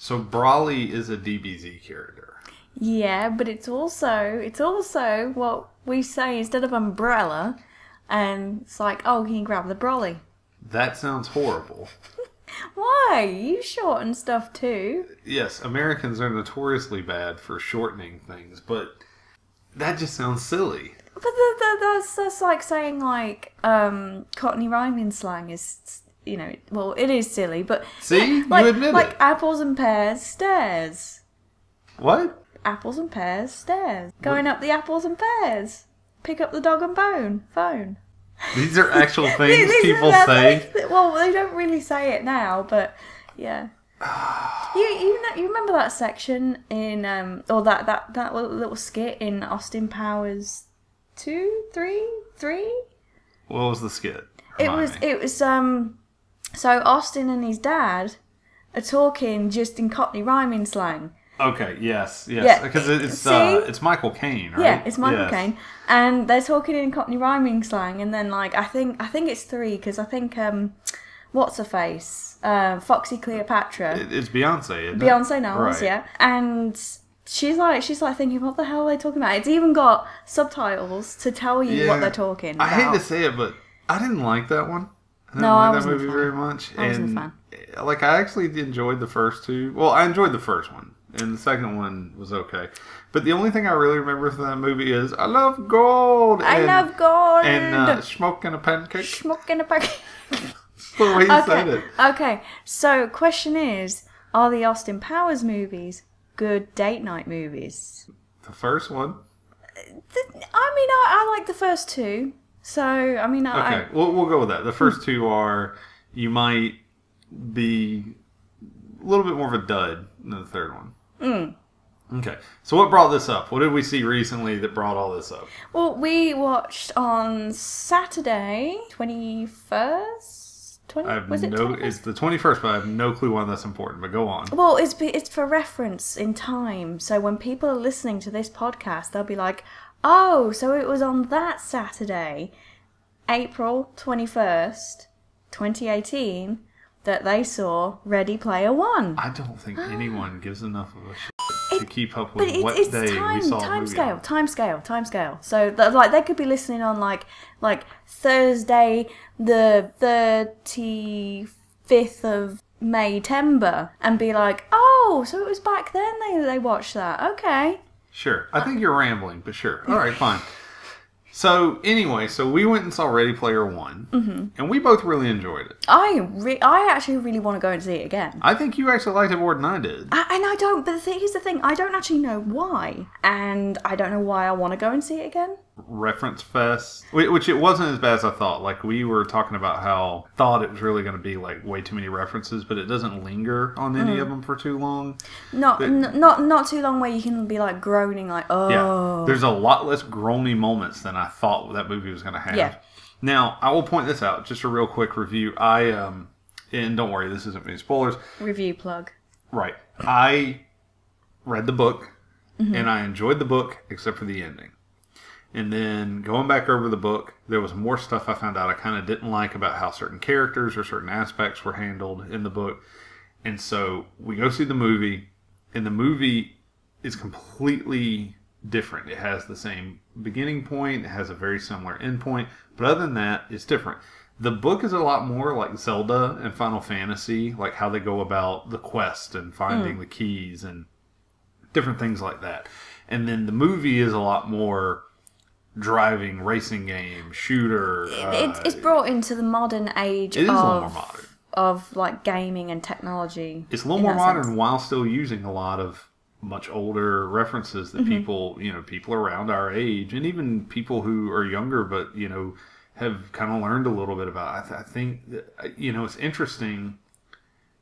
So Brawley is a DBZ character. Yeah, but it's also what we say instead of umbrella, and it's like, oh, can you grab the brolly? That sounds horrible. Why? You shorten stuff too. Yes, Americans are notoriously bad for shortening things, but that just sounds silly. But that's like saying like Cockney rhyming slang is, well, it is silly, but see, yeah, like, you admit like it. apples and pears stairs. What? Apples and pears stairs. Going up the apples and pears. Pick up the dog and phone. These are actual things These people are say. Well, they don't really say it now, but yeah. You remember that section in or that little skit in Austin Powers 2, 3? What was the skit? It was so Austin and his dad are talking just in Cockney rhyming slang. Okay, yes, Yeah, because see? it's Michael Caine, right? Yeah, it's Michael Yes. Caine, and they're talking in Cockney rhyming slang, and then like I think it's 3 because I think what's her face, Foxy Cleopatra, It's Beyonce, isn't it? Beyonce Knowles, Right. yeah, and she's like thinking, what the hell are they talking about? It's even got subtitles to tell you what they're talking I about. hate to say it, but I didn't like that one. I didn't No, I like that wasn't a movie fan. very much. I wasn't a fan. Like, I actually enjoyed the first two. Well, I enjoyed the first one, and the second one was okay. But the only thing I really remember from that movie is, I love gold! I love gold! And smoking a pancake. Smoking a pancake. That's the way he said it. Okay, so question is, are the Austin Powers movies good date night movies? The first one. I like the first two. So, I mean, Okay, we'll go with that. The first two are, you might be a little bit more of a dud than the third one. Okay, so what brought this up? What did we see recently that brought all this up? Well, we watched on Saturday, 21st? Was it 21st? It's the 21st, but I have no clue why that's important, but go on. Well, it's for reference in time. So when people are listening to this podcast, they'll be like, oh, so it was on that Saturday, April 21st, 2018, that they saw Ready Player One. I don't think anyone gives enough of a shit to keep up with But what it's day we saw a movie on. time scale. So like they could be listening on like Thursday the 35th of May-tember and be like, oh, so it was back then they watched that. Okay. Sure. I think you're rambling, but sure. All right, fine. So, anyway, we went and saw Ready Player One, and we both really enjoyed it. I actually really want to go and see it again. I think you actually liked it more than I did. And I don't, but here's the thing, I don't actually know why. And I don't know why I want to go and see it again. Reference fest, which it wasn't as bad as I thought. Like, we were talking about how I thought it was really going to be like way too many references, but it doesn't linger on any of them for too long. Not too long where you can be like groaning like, oh. Yeah, there's a lot less groany moments than I thought that movie was going to have. Yeah. Now, I will point this out, just a real quick review. And don't worry, this isn't any spoilers. Review plug. Right. I read the book, and I enjoyed the book, except for the ending. And then going back over the book, there was more stuff I found out I kind of didn't like about how certain characters or certain aspects were handled in the book. And so we go see the movie, and the movie is completely different. It has the same beginning point, it has a very similar end point, but other than that, it's different. The book is a lot more like Zelda and Final Fantasy, like how they go about the quest and finding the keys and different things like that. And then the movie is a lot more driving, racing game, shooter. It's brought into the modern age it is a little more modern. Of like gaming and technology. It's a little more modern while still using a lot of much older references that people around our age and even people who are younger but, have kind of learned a little bit about. I think that, it's interesting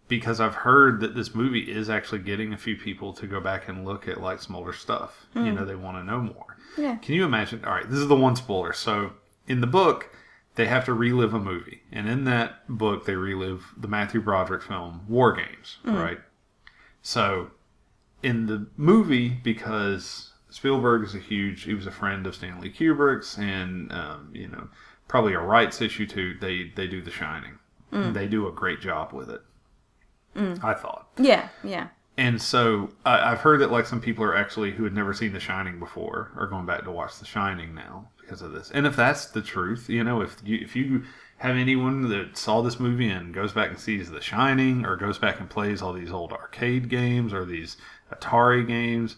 because I've heard that this movie is actually getting a few people to go back and look at like some older stuff. They want to know more. Yeah. Can you imagine? All right, this is the one spoiler. So in the book, they have to relive a movie. And in that book, they relive the Matthew Broderick film, War Games, right? So in the movie, because Spielberg is he was a friend of Stanley Kubrick's and, probably a rights issue too, they do The Shining. They do a great job with it, I thought. Yeah, yeah. And so I've heard that like some people are actually who had never seen The Shining before are going back to watch The Shining now because of this. And if that's the truth, if you have anyone that saw this movie and goes back and sees The Shining or goes back and plays all these old arcade games or these Atari games,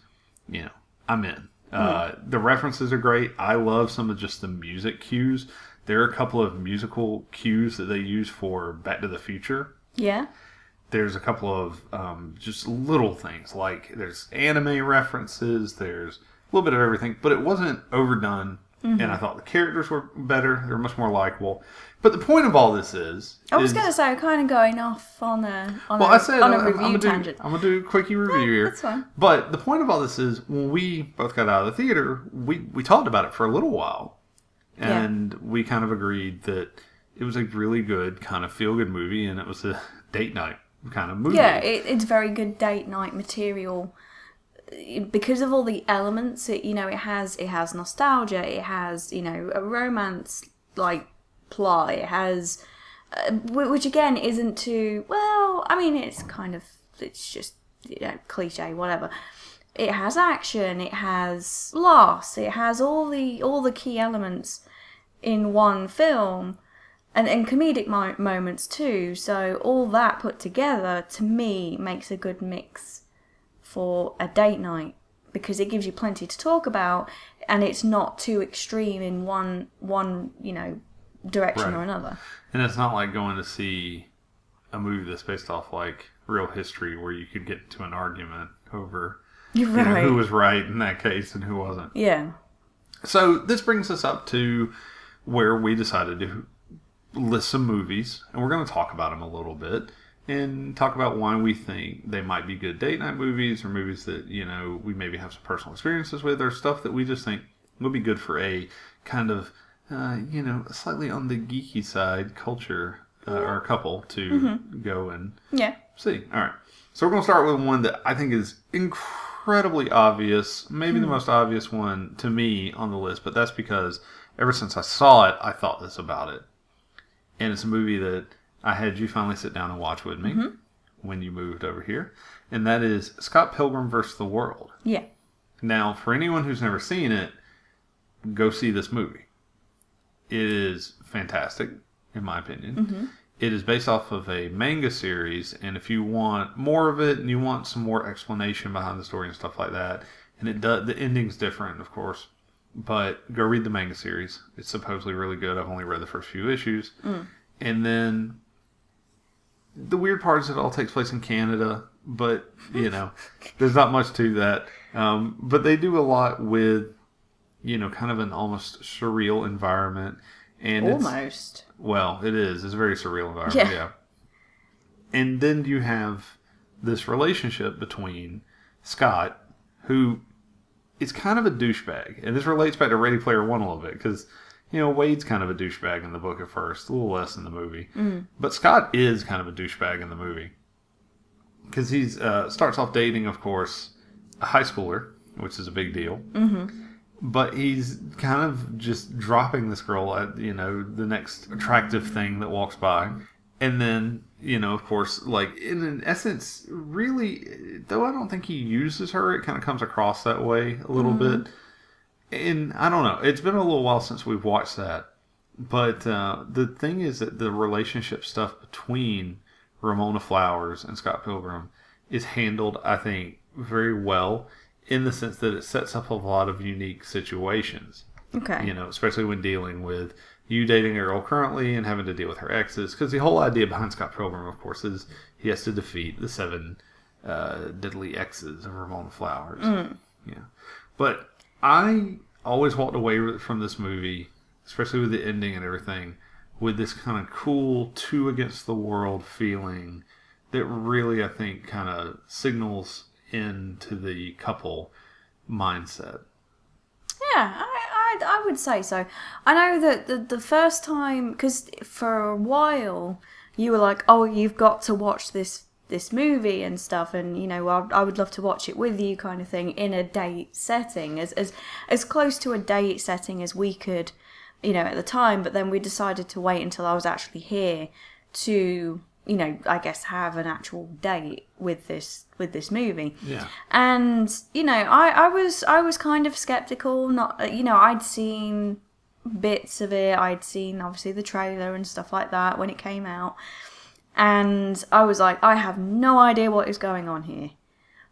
I'm in. The references are great. I love some of just the music cues. There are a couple of musical cues that they use for Back to the Future. Yeah. There's a couple of just little things, like there's anime references, there's a little bit of everything, but it wasn't overdone, and I thought the characters were better, they were much more likable. But the point of all this is... I was going to say, kind of going off on a review tangent. I'm going to do a quickie review here. That's fine. But the point of all this is, when we both got out of the theater, we talked about it for a little while, and we kind of agreed that it was a really good, kind of feel-good movie, and it was a date night kind of movie. Yeah, it's very good date night material because of all the elements. It has nostalgia, it has a romance like plot, it has which again isn't too well. I mean, it's just cliche, whatever. It has action, it has loss, it has all the key elements in one film. And comedic moments too. So all that put together, to me, makes a good mix for a date night. Because it gives you plenty to talk about, and it's not too extreme in one direction or another. And it's not like going to see a movie that's based off like real history where you could get into an argument over who was right in that case and who wasn't. Yeah. So this brings us up to where we decided to list some movies, and we're going to talk about them a little bit and talk about why we think they might be good date night movies or movies that we maybe have some personal experiences with, or stuff that we just think would be good for a kind of slightly on the geeky side culture or a couple to go and see. All right, so we're going to start with one that I think is incredibly obvious, maybe the most obvious one to me on the list, but that's because ever since I saw it, I thought this about it. And it's a movie that I had you finally sit down and watch with me when you moved over here. And that is Scott Pilgrim vs. the World. Yeah. Now, for anyone who's never seen it, go see this movie. It is fantastic, in my opinion. It is based off of a manga series. And if you want more of it and you want some more explanation behind the story and stuff like that, and the ending's different, of course. But go read the manga series. It's supposedly really good. I've only read the first few issues. And then the weird part is it all takes place in Canada. But, there's not much to that. But they do a lot with, kind of an almost surreal environment. And almost. It is. It's a very surreal environment. Yeah. And then you have this relationship between Scott, who... it's kind of a douchebag. And this relates back to Ready Player One a little bit. Because, Wade's kind of a douchebag in the book at first. A little less in the movie. But Scott is kind of a douchebag in the movie. Because he starts off dating, of course, a high schooler. Which is a big deal. But he's kind of just dropping this girl at, the next attractive thing that walks by. And then, of course, like, in essence, really, though I don't think he uses her, it kind of comes across that way a little bit. And I don't know. It's been a little while since we've watched that. But the thing is that the relationship stuff between Ramona Flowers and Scott Pilgrim is handled, I think, very well, in the sense that it sets up a lot of unique situations. Okay. Especially when dealing with you dating a girl currently and having to deal with her exes. Because the whole idea behind Scott Pilgrim, of course, is he has to defeat the 7 deadly exes of Ramona Flowers. Yeah. But I always walked away from this movie, especially with the ending and everything, with this kind of cool 2 against the world feeling that really, I think, kind of signals into the couple mindset. Yeah, I would say so. I know that the first time, because for a while you were like, oh, you've got to watch this movie and stuff, and I would love to watch it with you, kind of thing, in a date setting, as close to a date setting as we could, at the time. But then we decided to wait until I was actually here to I guess have an actual date with this movie. Yeah. And, I was kind of skeptical. Not, I'd seen bits of it. I'd seen, obviously, the trailer and stuff like that when it came out. And I was like, I have no idea what is going on here.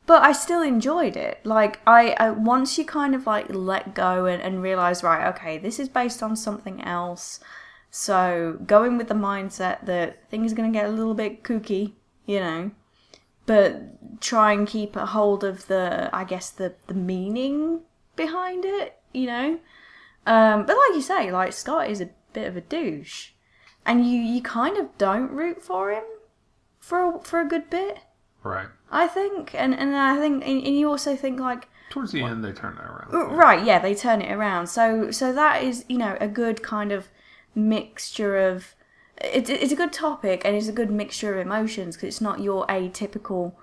But I still enjoyed it. Like, I once you kind of, like, let go and realise, right, okay, this is based on something else. So, going with the mindset that things are going to get a little bit kooky, but try and keep a hold of the meaning behind it, But like you say, like, Scott is a bit of a douche. And you kind of don't root for him for a good bit. Right. I think. And I think, and you also think, like... Towards the end, they turn that around. Right, yeah, they turn it around. So that is, a good kind of mixture of... It's a good topic, and it's a good mixture of emotions, because it's not your atypical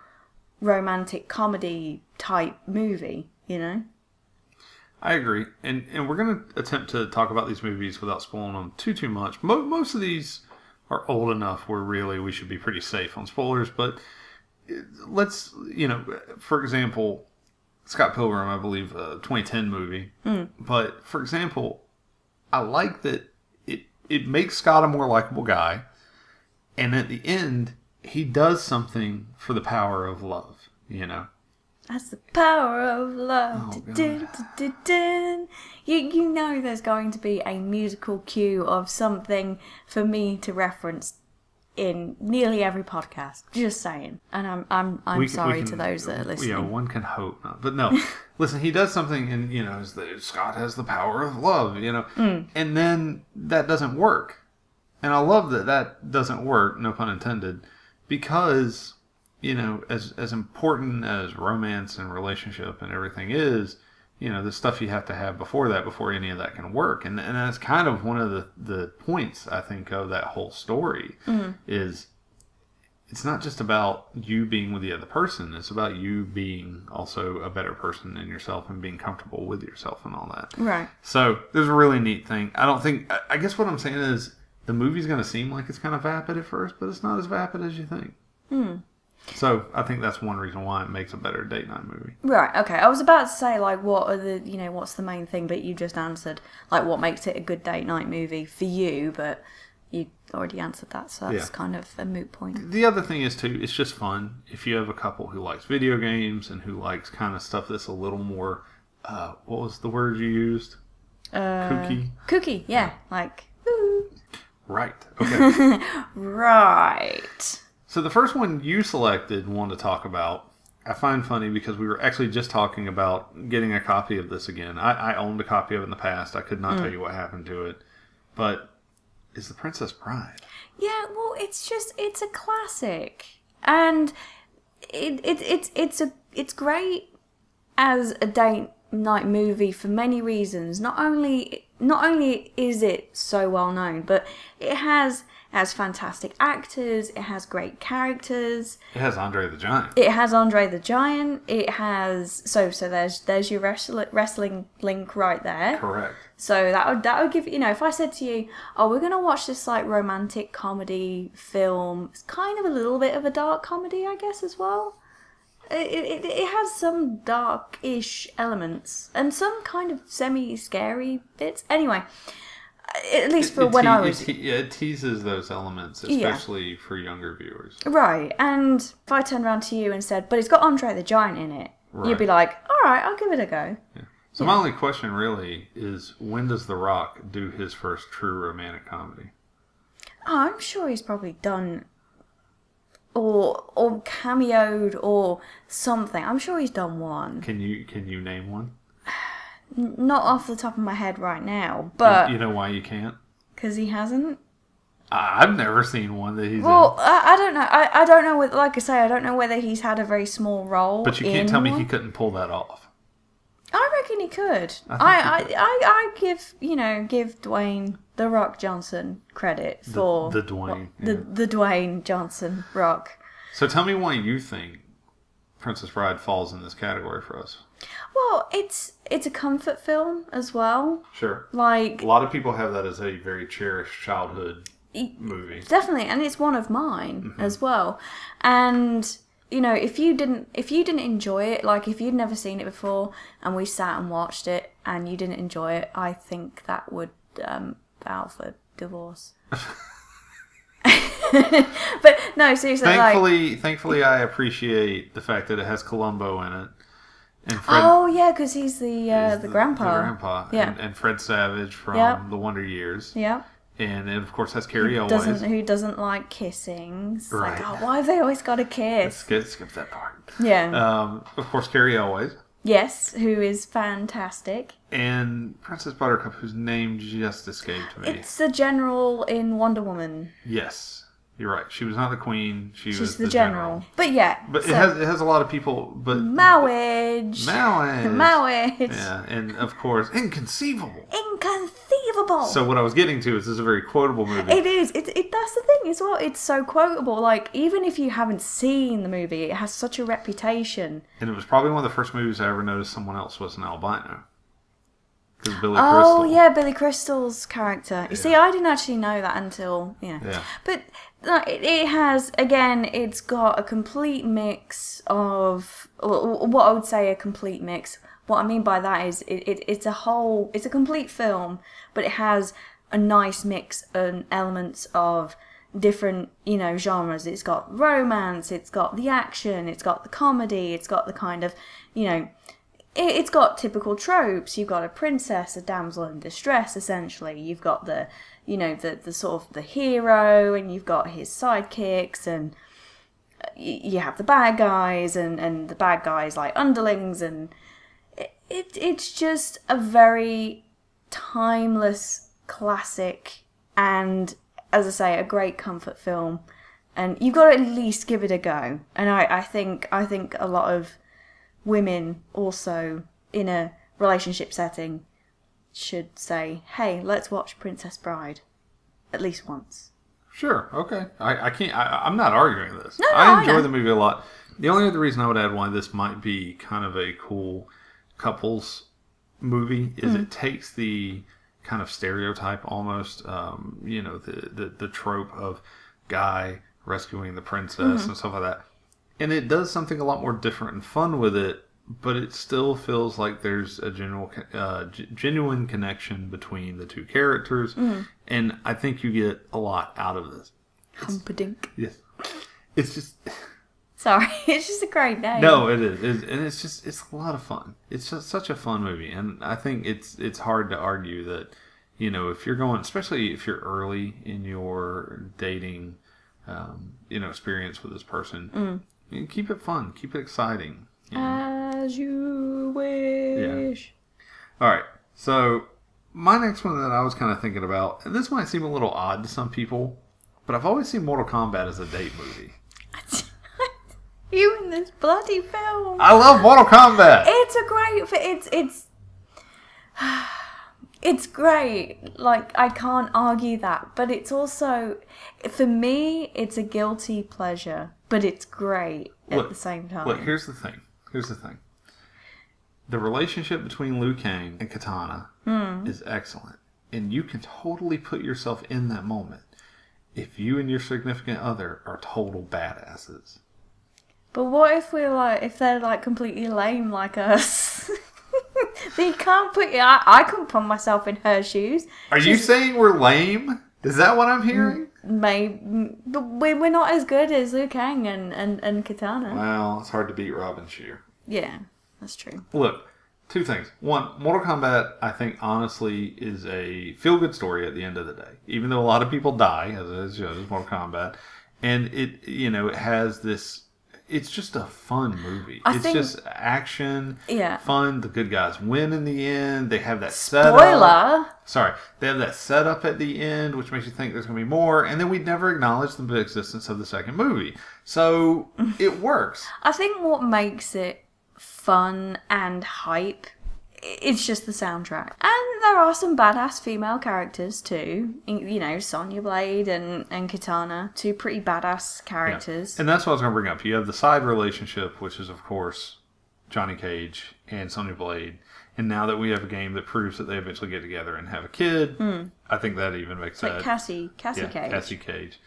romantic comedy type movie, I agree. And we're going to attempt to talk about these movies without spoiling them too much. Most of these are old enough where really we should be pretty safe on spoilers, but let's, for example, Scott Pilgrim, I believe, a 2010 movie. But, for example, I like that it makes Scott a more likable guy, and at the end, he does something for the power of love, That's the power of love. Oh, dun, dun, dun, dun. You know there's going to be a musical cue of something for me to reference in nearly every podcast. Just saying. And I'm sorry to those that are listening. Yeah, one can hope not. But no, listen, he does something, and Scott has the power of love, and then that doesn't work. And I love that doesn't work, no pun intended, because as important as romance and relationship and everything is, the stuff you have to have before any of that can work. And that's kind of one of the points, I think, of that whole story is it's not just about you being with the other person. It's about you being also a better person in yourself and being comfortable with yourself and all that. Right. So there's a really neat thing. I guess what I'm saying is the movie's going to seem like it's kind of vapid at first, but it's not as vapid as you think. So I think that's one reason why it makes a better date night movie. Right, okay. I was about to say, like, what are the, what's the main thing, but you just answered, like, what makes it a good date night movie for you, but you already answered that, so that's kind of a moot point. The other thing is, too, it's just fun. If you have a couple who likes video games and who likes kind of stuff that's a little more, what was the word you used? Kooky? Kooky, yeah. Like, ooh. Right, okay. Right. So the first one you selected and wanted to talk about, I find funny because we were actually just talking about getting a copy of this again. I owned a copy of it in the past. I could not tell you what happened to it. But is The Princess Bride. Yeah, well, it's a classic. And it's great as a date night movie for many reasons. Not only is it so well known, but it has fantastic actors, it has great characters. It has Andre the Giant. It has Andre the Giant. It has so there's your wrestling link right there. Correct. So that would give if I said to you, oh, we're gonna watch this like romantic comedy film. It's kind of a little bit of a dark comedy, I guess, as well. It has some dark-ish elements and some kind of semi-scary bits. Anyway, at least for when I was... It teases those elements, especially for younger viewers. Right, and if I turned around to you and said, but it's got Andre the Giant in it, you'd be like, all right, I'll give it a go. Yeah. So my only question really is, when does The Rock do his first true romantic comedy? Oh, I'm sure he's probably done... Or cameoed or something. I'm sure he's done one. Can you name one? Not off the top of my head right now, but... You know why you can't? Because he hasn't? I've never seen one that he's in. I don't know. I don't know, like I say, I don't know whether he's had a very small role. But you can't tell me he couldn't pull that off. I reckon he could. I give Dwayne The Rock Johnson credit for... The Dwayne. The Dwayne Johnson Rock. So tell me why you think Princess Bride falls in this category for us. Well, it's a comfort film as well. Sure. Like... A lot of people have that as a very cherished childhood movie. Definitely, and it's one of mine as well. And you know, if you didn't enjoy it, like if you'd never seen it before, and we sat and watched it, and you didn't enjoy it, I think that would vow for divorce. But no, seriously. Thankfully, I appreciate the fact that it has Columbo in it. And Fred, oh yeah, because he's the grandpa. The grandpa. Yeah. And Fred Savage from The Wonder Years. Yeah. And it, of course, has Carrie Elwes. Who doesn't like kissing. It's right. like, oh, why have they always got to kiss? Skip that part. Yeah. Of course, Carrie Elwes. Yes, who is fantastic. And Princess Buttercup, whose name just escaped me. It's the general in Wonder Woman. Yes. You're right. She was not the queen. She's was the general. But yeah. But it has a lot of people. But marriage. Yeah, and of course, inconceivable. So what I was getting to is this is a very quotable movie. It is. That's the thing as well. It's so quotable. Like even if you haven't seen the movie, it has such a reputation. And it was probably one of the first movies I ever noticed someone else was an albino. Because Billy Crystal. Oh yeah, Billy Crystal's character. You see, I didn't actually know that until Yeah. But it has, again, it's got a complete mix of what I would say a complete mix. What I mean by that is it's a complete film, but it has a nice mix of elements of different, genres. It's got romance, it's got the action, it's got the comedy, it's got the kind of, it's got typical tropes. You've got a princess, a damsel in distress, essentially. You've got the sort of the hero, and you've got his sidekicks, and you have the bad guys, and the bad guys like underlings, and it's just a very timeless classic, and as I say, a great comfort film. And you've got to at least give it a go. And I think a lot of women also in a relationship setting should say, hey, let's watch Princess Bride at least once. Sure, okay. I'm not arguing this. No, I enjoy know. the movie a lot. The only other reason I would add why this might be kind of a cool couples movie is it takes the kind of stereotype almost, the trope of guy rescuing the princess and stuff like that. And it does something a lot more different and fun with it, but it still feels like there's a genuine connection between the two characters, and I think you get a lot out of this. Humpadink. Yes. It's just... Sorry, it's just a great name. No, it is. And it's a lot of fun. It's just such a fun movie, and I think it's hard to argue that, if you're going, especially if you're early in your dating, experience with this person, keep it fun, keep it exciting. As you wish. Yeah. All right. So my next one that I was kind of thinking about, and this might seem a little odd to some people, but I've always seen Mortal Kombat as a date movie. You in this bloody film? I love Mortal Kombat. It's a great. It's great. Like, I can't argue that, but it's also, for me, it's a guilty pleasure, but it's great at the same time. Look, here's the thing. The relationship between Liu Kang and Katana is excellent. And you can totally put yourself in that moment if you and your significant other are total badasses. But what if if they're like completely lame like us? They can't put I couldn't put myself in her shoes. Are you saying we're lame? Is that what I'm hearing? Maybe, but we're not as good as Liu Kang and Katana. Well, it's hard to beat Robin Shear. Yeah, that's true. Look, two things. One, Mortal Kombat, I think, honestly, is a feel-good story at the end of the day. Even though a lot of people die, as it shows, Mortal Kombat. And it has this... It's just a fun movie. It's just action, fun. The good guys win in the end. They have that setup. Spoiler! Sorry. They have that setup at the end, which makes you think there's going to be more. And then we never acknowledge the existence of the second movie. So, it works. I think what makes it fun and hype, it's just the soundtrack. And there are some badass female characters too. Sonya Blade and Katana, two pretty badass characters. Yeah. And that's what I was going to bring up. You have the side relationship, which is, of course, Johnny Cage and Sonya Blade. And now that we have a game that proves that they eventually get together and have a kid, I think that even makes that... Like Cassie Cage. Cassie Cage.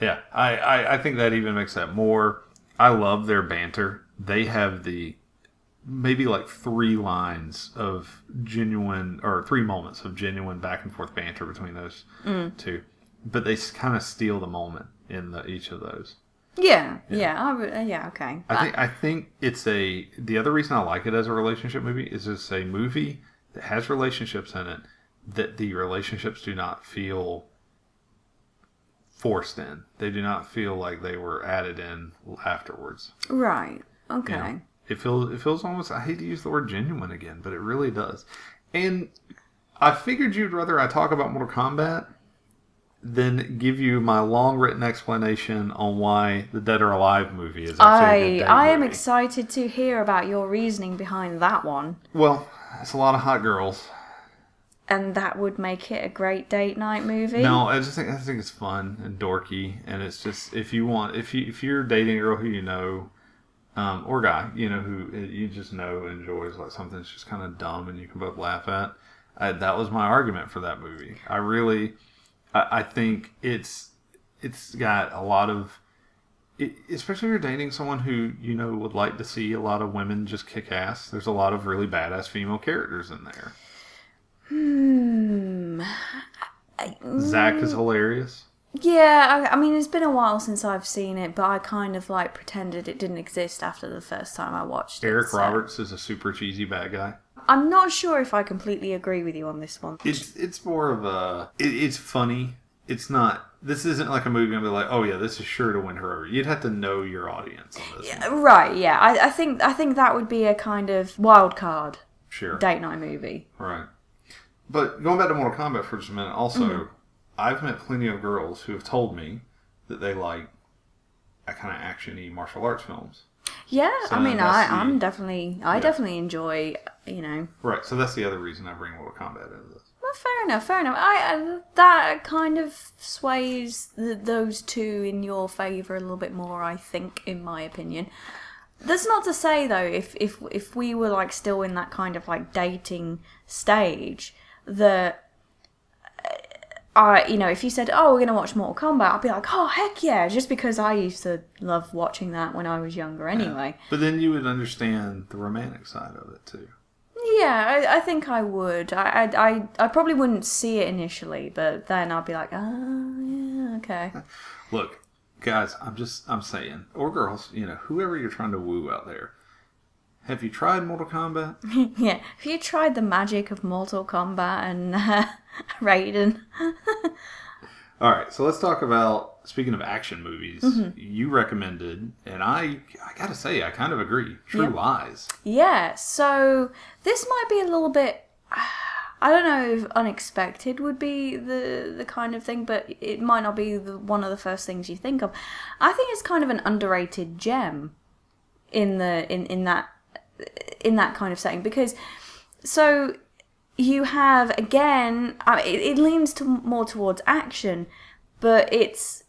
Yeah, I think that even makes that more... I love their banter. They have maybe like 3 lines of genuine, or 3 moments of genuine back and forth banter between those two. But they kind of steal the moment in each of those. Yeah, okay. I think it's the other reason I like it as a relationship movie is it's a movie that has relationships in it that the relationships do not feel forced in. They do not feel like they were added in afterwards. Right. Okay. You know, it feels almost, I hate to use the word genuine again, but it really does. And I figured you'd rather I talk about Mortal Kombat than give you my long written explanation on why the Dead or Alive movie is actually a good I am movie. excited to hear about your reasoning behind that one. Well, it's a lot of hot girls. And that would make it a great date night movie? No, I think it's fun and dorky, and it's just if you're dating a girl who you know, or guy, you know, who you just know enjoys like something that's just kind of dumb and you can both laugh at. That was my argument for that movie. I think it's got a lot of, especially if you're dating someone who you know would like to see a lot of women just kick ass. There's a lot of really badass female characters in there. Zach is hilarious. Yeah, I mean, it's been a while since I've seen it, but I kind of like pretended it didn't exist after the first time I watched it. Eric Roberts is a super cheesy bad guy. I'm not sure if I completely agree with you on this one. It's more of it's funny. It's not. This isn't like a movie and be like, oh yeah, this is sure to win her over. You'd have to know your audience on this. Yeah, right? Yeah, I think that would be a kind of wild card. Sure. Date night movie. Right. But going back to Mortal Kombat for just a minute, also, I've met plenty of girls who have told me that they like a kind of action-y martial arts films. Yeah, So I mean, that's I definitely enjoy, you know. Right, so that's the other reason I bring Mortal Kombat into this. Well, fair enough. That kind of sways those two in your favour a little bit more, I think, in my opinion. That's not to say though, if we were like still in that kind of like dating stage, that you know, if you said, "Oh, we're gonna watch Mortal Kombat," I'd be like, "Oh, heck yeah!" Just because I used to love watching that when I was younger, anyway. Yeah. But then you would understand the romantic side of it too. Yeah, I think I would. I probably wouldn't see it initially, but then I'd be like, "Oh, yeah, okay." Look, guys, I'm saying, or girls, you know, whoever you're trying to woo out there, have you tried Mortal Kombat? Yeah, have you tried the magic of Mortal Kombat and Raiden? All right, so let's talk about, speaking of action movies, you recommended, and I gotta say, I kind of agree, True Lies. Yeah, so this might be a little bit, I don't know if unexpected would be the kind of thing, but it might not be one of the first things you think of. I think it's kind of an underrated gem in that kind of setting, because so you have, again, it leans more towards action, but it's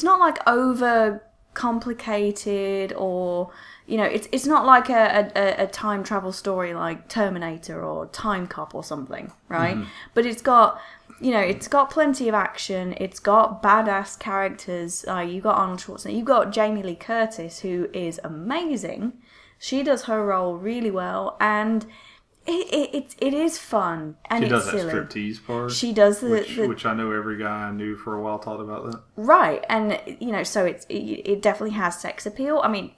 not like over complicated, or you know, it's not like a time travel story like Terminator or Time Cop or something, right? But it's got, you know, it's got plenty of action. It's got badass characters. You got Arnold Schwarzenegger. You got Jamie Lee Curtis, who is amazing. She does her role really well, and it is fun, and she does it's silly. that striptease part. She does which I know every guy I knew for a while thought about that. Right, and you know, so it definitely has sex appeal. I mean,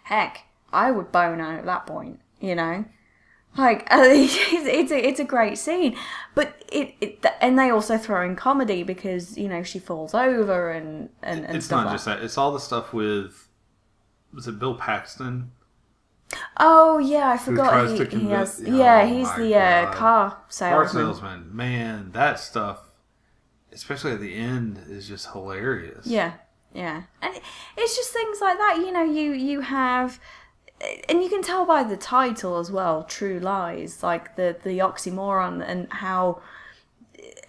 heck, I would bone out at that point, you know. Like, it's a great scene, but and they also throw in comedy because, you know, she falls over and it's stuff not just that. It's all the stuff with, was it Bill Paxton? Oh yeah, I forgot. Who tries to he has. convince, Yeah, he's the God. car salesman. Car salesman. Man, that stuff, especially at the end, is just hilarious. Yeah, and it's just things like that. You know, you have. And you can tell by the title as well, True Lies, like the oxymoron, and how,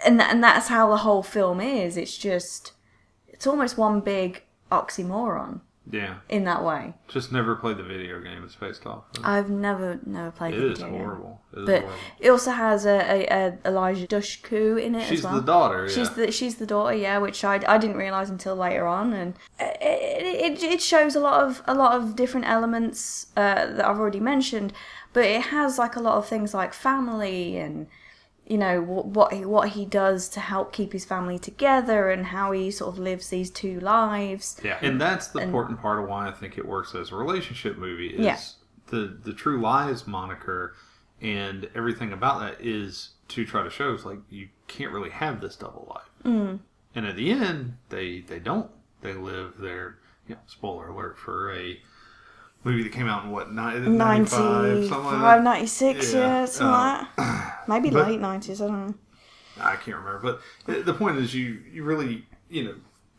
and that's how the whole film is. It's almost one big oxymoron, Yeah. in that way. Just never played the video game it's based off of. I've never played the video It is horrible. But it also has a Elijah Dushku in it She's as well. the daughter, She's the daughter, yeah, which I didn't realise until later on, and it shows a lot of different elements that I've already mentioned, but it has like a lot of things like family and, you know, what he does to help keep his family together and how he sort of lives these two lives. Yeah, and that's the important part of why I think it works as a relationship movie is the True Lies moniker and everything about that is to try to show like you can't really have this double life. Mm. And at the end, they don't. They live their, spoiler alert for a movie that came out in what, 95, something like that? 96, something like that. Maybe late 90s, I don't know. I can't remember. But the point is you really,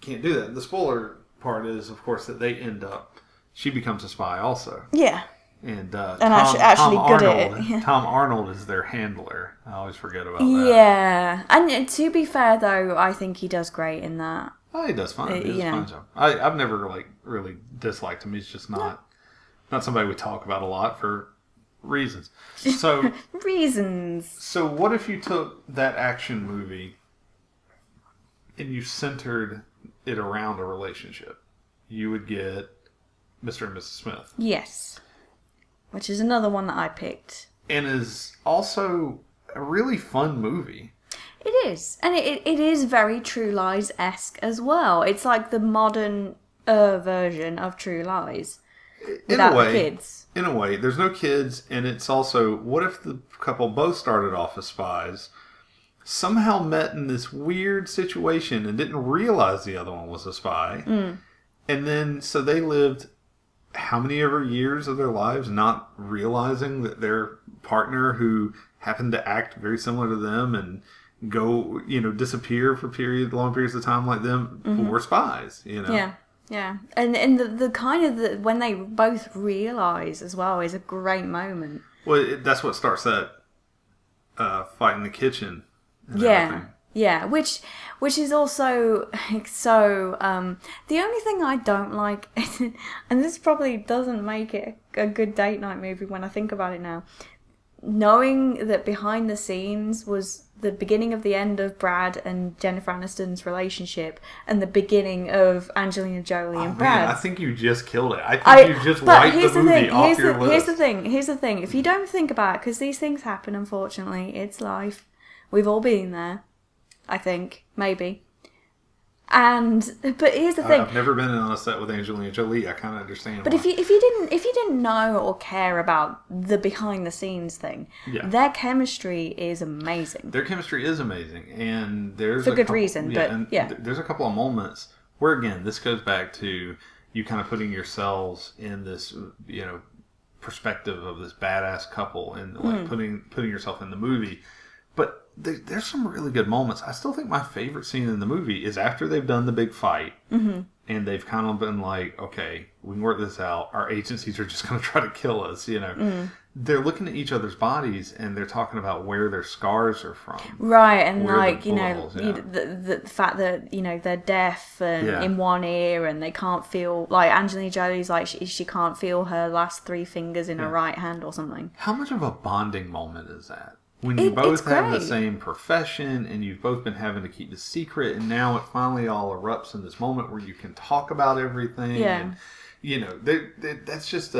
can't do that. The spoiler part is, of course, that they end up, she becomes a spy also. Yeah. And actually good at it. Yeah. Tom Arnold is their handler. I always forget about that. Yeah. And to be fair, though, I think he does great in that. Oh, he does fine. He does a fine job. I've never, really disliked him. He's just not somebody we talk about a lot for reasons. So reasons. So what if you took that action movie and you centered it around a relationship? You would get Mr. and Mrs. Smith. Yes. Which is another one that I picked. And is also a really fun movie. It is. And it is very True Lies-esque as well. It's like the modern version of True Lies. Without the kids. In a way, there's no kids, and it's also, what if the couple both started off as spies, somehow met in this weird situation and didn't realize the other one was a spy, and then, so they lived how many ever years of their lives not realizing that their partner, who happened to act very similar to them and go, disappear for long periods of time like them, were spies, Yeah. Yeah, and the kind of when they both realise as well is a great moment. Well, that's what starts that fight in the kitchen. Yeah, which is also so. The only thing I don't like, and this probably doesn't make it a good date night movie when I think about it now, knowing that behind the scenes was the beginning of the end of Brad and Jennifer Aniston's relationship and the beginning of Angelina Jolie and Brad. Man, I think you just killed it. I think you just wiped the movie off your list. Here's the thing. If you don't think about it, because these things happen, unfortunately, it's life. We've all been there, I think. Maybe. But here's the thing. I've never been on a set with Angelina Jolie. I kind of understand. But if you didn't know or care about the behind the scenes thing, their chemistry is amazing. Their chemistry is amazing, and there's for good reason. There's a couple of moments where, again, this goes back to you kind of putting yourselves in this, perspective of this badass couple, and like putting yourself in the movie. But there's some really good moments. I still think my favorite scene in the movie is after they've done the big fight, and they've kind of been like, okay, we can work this out. Our agencies are just going to try to kill us, They're looking at each other's bodies, and they're talking about where their scars are from. Right, and the fact that, they're deaf and in one ear, and they can't feel, like Angelina Jolie's like, she can't feel her last 3 fingers in her right hand or something. How much of a bonding moment is that? When you both have the same profession and you've both been having to keep the secret, and now it finally all erupts in this moment where you can talk about everything. Yeah. And, that's just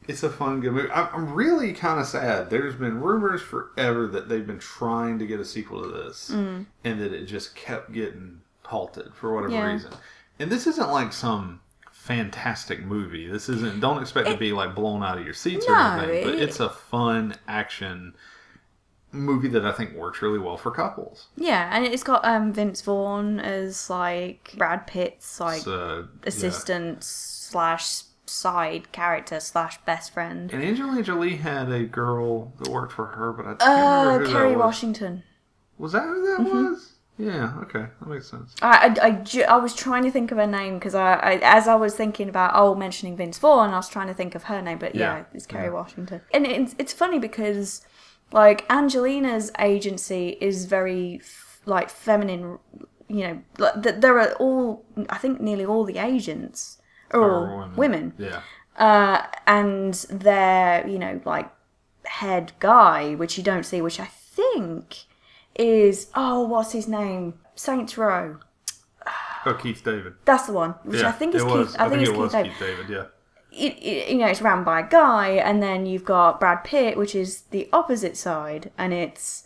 it's a fun, good movie. I'm really kind of sad. There's been rumors forever that they've been trying to get a sequel to this, and that it just kept getting halted for whatever reason. And this isn't like some fantastic movie. This isn't, don't expect to be like blown out of your seats or anything, but it's a fun action movie that I think works really well for couples. Yeah, and it's got Vince Vaughn as like Brad Pitt's like assistant slash side character slash best friend. And Angelina Jolie had a girl that worked for her, but I can't remember who Kerry that was. Washington. Was that who that was? Yeah, okay, that makes sense. I was trying to think of her name because as I was thinking about mentioning Vince Vaughn, I was trying to think of her name, but it's Kerry Washington. And it's funny because like Angelina's agency is very like feminine, there are I think nearly all the agents or women. Yeah. And their, like, head guy, which you don't see, which I think is, what's his name? Saints Row. Oh, Keith David. That's the one. Which I think is Keith. I think it's Keith David. Yeah. It's ran by a guy, and then you've got Brad Pitt, which is the opposite side, and it's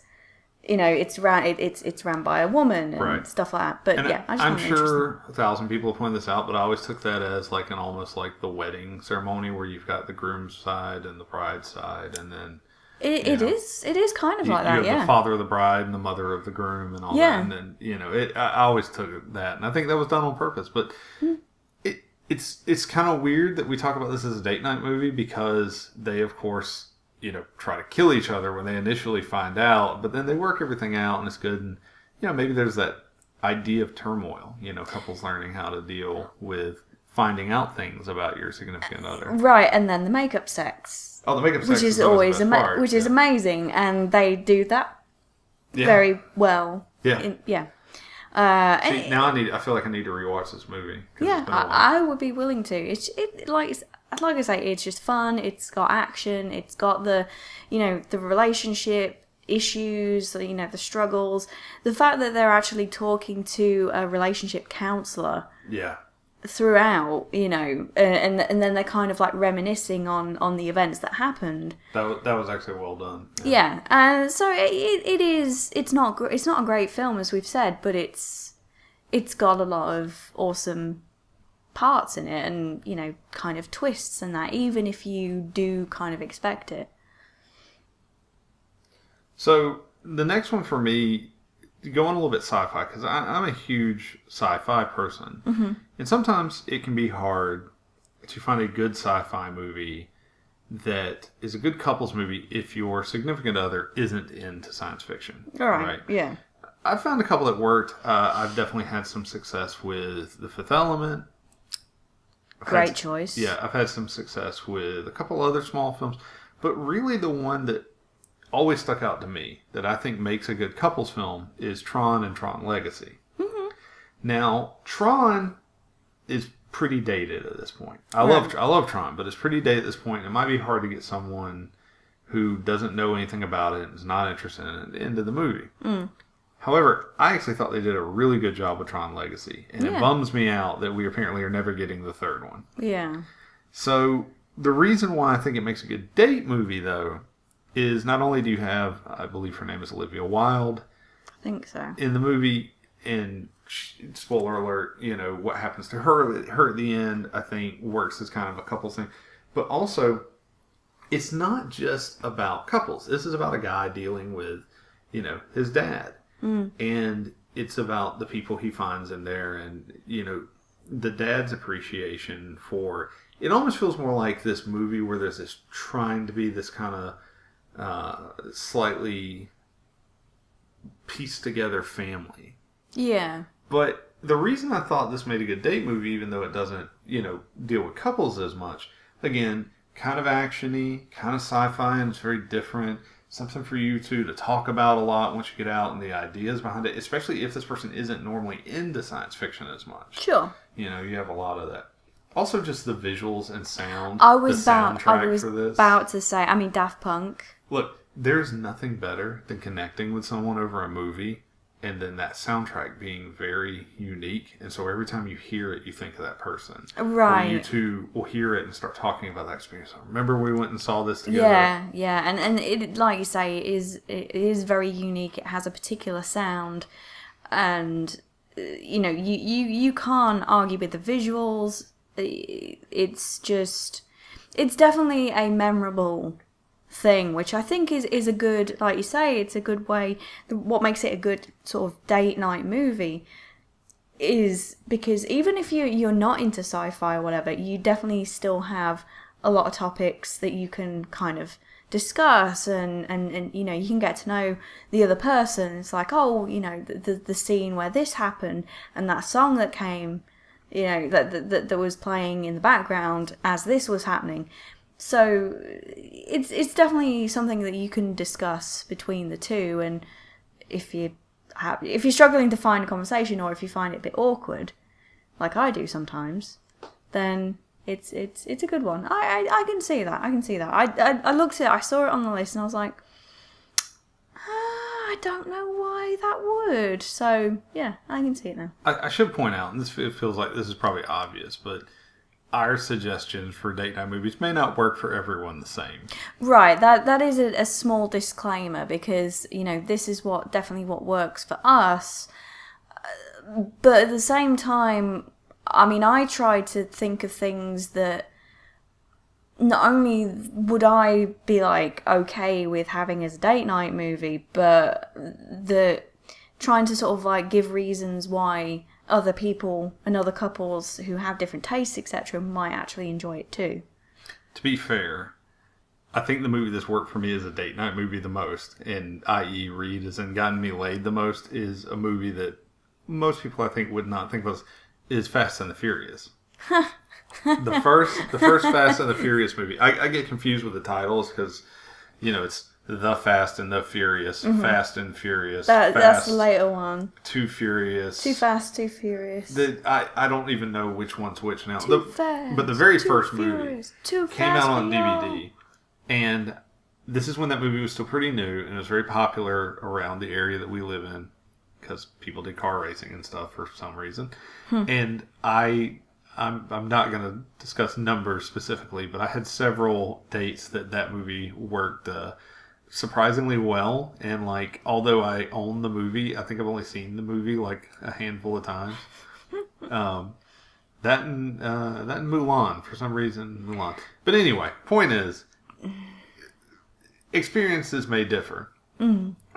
ran by a woman and stuff like that. But I'm sure 1,000 people have pointed this out, but I always took that as like an almost like the wedding ceremony where you've got the groom's side and the bride's side, and then it is kind of like that. You have the father of the bride and the mother of the groom and all that, and then I always took that, and I think that was done on purpose. But it's kind of weird that we talk about this as a date night movie because they, of course, try to kill each other when they initially find out, but then they work everything out and it's good. And, maybe there's that idea of turmoil, couples learning how to deal with finding out things about your significant other. Right, and then the makeup sex. Oh, the makeup sex is always amazing, and they do that very well. Yeah. Now I feel like I need to rewatch this movie. Yeah, I would be willing to. Like I say, it's just fun. It's got action. It's got the relationship issues. The struggles. The fact that they're actually talking to a relationship counselor. Yeah. Throughout, and then they're kind of like reminiscing on the events that happened. That was actually well done. Yeah. So it is. It's not a great film, as we've said, but it's got a lot of awesome parts in it, and kind of twists and that, even if you do kind of expect it. So the next one for me, going a little bit sci-fi, because I'm a huge sci-fi person, and sometimes it can be hard to find a good sci-fi movie that is a good couples movie if your significant other isn't into science fiction. All right. Yeah. I've found a couple that worked. I've definitely had some success with The Fifth Element. Great choice. Yeah, I've had some success with a couple other small films, but really the one that always stuck out to me that I think makes a good couples film is Tron and Tron Legacy. Mm-hmm. Now, Tron is pretty dated at this point. I love Tron, but it's pretty dated at this point. It might be hard to get someone who doesn't know anything about it and is not interested in it into the movie. Mm. However, I actually thought they did a really good job with Tron Legacy, and it bums me out that we apparently are never getting the third one. Yeah. So the reason why I think it makes a good date movie, though, is not only do you have, I believe her name is Olivia Wilde. I think so. In the movie, and spoiler alert, what happens to her at the end, I think works as kind of a couples thing. But also, it's not just about couples. This is about a guy dealing with, his dad. Mm. And it's about the people he finds in there and, the dad's appreciation for... It almost feels more like this movie where there's this trying to be this kind of slightly pieced together family. Yeah. But the reason I thought this made a good date movie, even though it doesn't, deal with couples as much, again, kind of action-y, kind of sci-fi, and it's very different. Something for you two to talk about a lot once you get out and the ideas behind it, especially if this person isn't normally into science fiction as much. Sure. You have a lot of that. Also, just the visuals and sound. I was about to say, Daft Punk. Look, there's nothing better than connecting with someone over a movie and then that soundtrack being very unique. And so every time you hear it, you think of that person. Right. Or you two will hear it and start talking about that experience. Remember we went and saw this together? Yeah. And it, like you say, it is very unique. It has a particular sound. And, you can't argue with the visuals. It's definitely a memorable thing, which I think is a good, like you say, it's a good way. What makes it a good sort of date night movie is because even if you're not into sci-fi or whatever, you definitely still have a lot of topics that you can kind of discuss and you can get to know the other person. It's like, the scene where this happened and that song that came, that was playing in the background as this was happening. So it's definitely something that you can discuss between the two, and if you're struggling to find a conversation or if you find it a bit awkward, like I do sometimes, then it's a good one. I can see that. I can see that. I looked at it, I saw it on the list, and I was like, I don't know why that would. So, yeah, I can see it now. I should point out, and it feels like this is probably obvious, but our suggestions for date night movies may not work for everyone the same. Right, that is a small disclaimer, because, this is definitely what works for us. But at the same time, I mean, I try to think of things that not only would I be like okay with having as a date night movie, but trying to sort of like give reasons why other people and other couples who have different tastes, etc., might actually enjoy it too. To be fair, I think the movie that's worked for me as a date night movie the most, and i.e. Reed as in gotten me laid the most, is a movie that most people I think would not think of is Fast and the Furious. The first Fast and the Furious movie. I get confused with the titles because, it's The Fast and the Furious, Fast and Furious. That's the later one. Too Furious. Too Fast, Too Furious. I don't even know which one's which now. Fast, but the very too first furious, movie came out on DVD. And this is when that movie was still pretty new, and it was very popular around the area that we live in because people did car racing and stuff for some reason. And I'm not going to discuss numbers specifically, but I had several dates that movie worked surprisingly well. And like, although I own the movie, I think I've only seen the movie like a handful of times. That and Mulan, for some reason, Mulan. But anyway, point is, experiences may differ.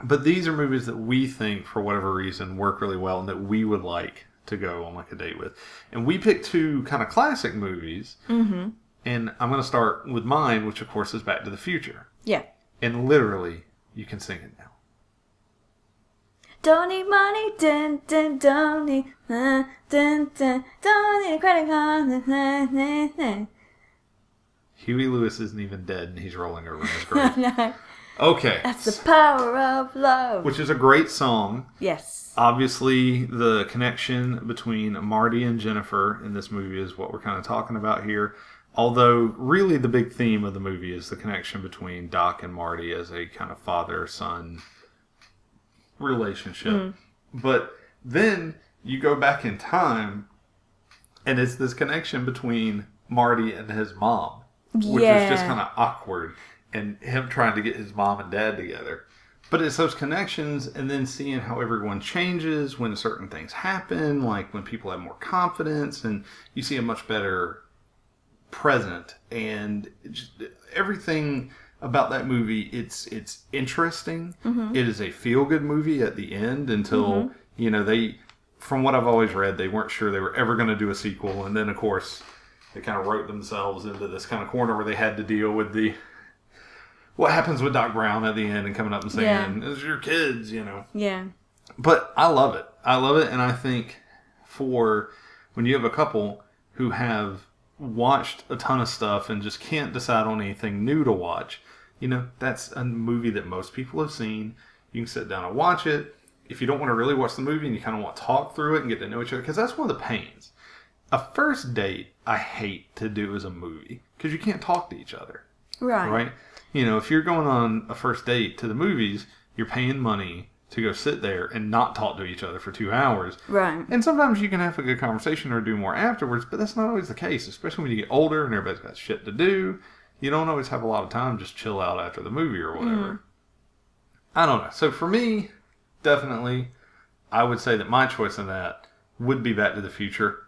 But these are movies that we think, for whatever reason, work really well and that we would like to go on like a date with. And we picked two kind of classic movies. And I'm going to start with mine, which of course is Back to the Future. Yeah. And literally, you can sing it now. Don't need money, dun, dun, don't need, dun, dun, don't need a credit card. Huey Lewis isn't even dead and he's rolling over in his grave. No. Okay. That's the power of love. Which is a great song. Yes. Obviously, the connection between Marty and Jennifer in this movie is what we're kind of talking about here. Although, really, the big theme of the movie is the connection between Doc and Marty as a kind of father-son relationship. But then you go back in time, and it's this connection between Marty and his mom, which is just kind of awkward, and him trying to get his mom and dad together. But it's those connections, and then seeing how everyone changes when certain things happen, like when people have more confidence, and you see a much better present, and just everything about that movie, it's interesting. It is a feel-good movie at the end until, they, from what I've always read, they weren't sure they were ever going to do a sequel, and then, of course, they kind of wrote themselves into this kind of corner where they had to deal with what happens with Doc Brown at the end and coming up and saying, "It's your kids," Yeah. But I love it. And I think for when you have a couple who have watched a ton of stuff and just can't decide on anything new to watch, that's a movie that most people have seen. You can sit down and watch it. If you don't want to really watch the movie and you kind of want to talk through it and get to know each other, because that's one of the pains. A first date, I hate to do as a movie because you can't talk to each other. Right? If you're going on a first date to the movies, you're paying money to go sit there and not talk to each other for 2 hours. Right. And sometimes you can have a good conversation or do more afterwards, but that's not always the case, especially when you get older and everybody's got shit to do. You don't always have a lot of time to just chill out after the movie or whatever. I don't know. So for me, definitely, I would say that my choice in that would be Back to the Future.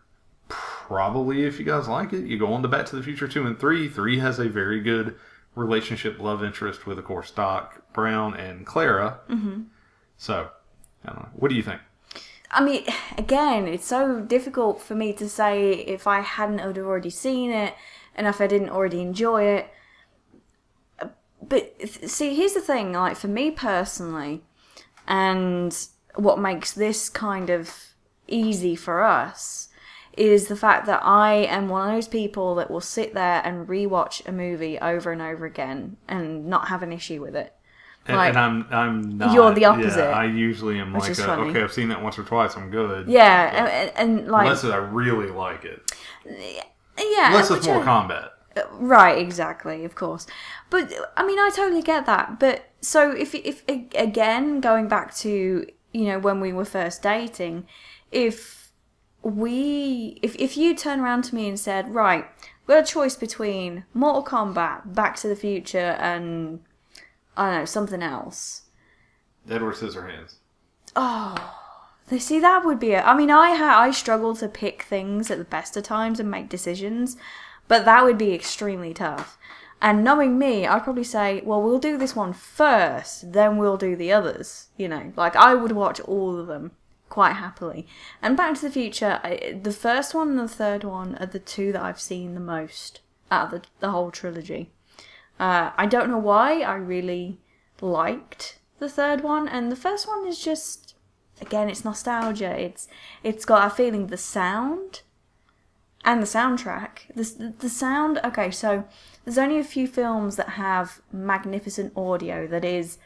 Probably, if you guys like it, you go on to Back to the Future 2 and 3. 3 has a very good relationship, love interest with, of course, Doc Brown and Clara. So, I don't know. What do you think? I mean, again, it's so difficult for me to say if I hadn't already seen it and if I didn't already enjoy it. But, see, here's the thing. Like, for me personally, and what makes this kind of easy for us is the fact that I am one of those people that will sit there and rewatch a movie over and over again and not have an issue with it. Like, and I'm not. You're the opposite. Yeah, I usually am like, okay, I've seen that once or twice, I'm good. Yeah, and like... Unless I really like it. Yeah, unless it's more combat. Right, exactly, of course. But I mean, I totally get that. But so if again, going back to, you know, when we were first dating, if you turn around to me and said, right, we've got a choice between Mortal Kombat, Back to the Future, and I don't know, something else. Edward Scissorhands. Oh, see, that would be it. I mean, I struggle to pick things at the best of times and make decisions, but that would be extremely tough. And knowing me, I'd probably say, well, we'll do this one first, then we'll do the others. You know, like, I would watch all of them quite happily. And Back to the Future, the first one and the third one are the two that I've seen the most out of the whole trilogy. I don't know why. I really liked the third one, and the first one is just, again, it's nostalgia. It's got a feeling, the sound and the soundtrack. The sound, okay, so there's only a few films that have magnificent audio that is,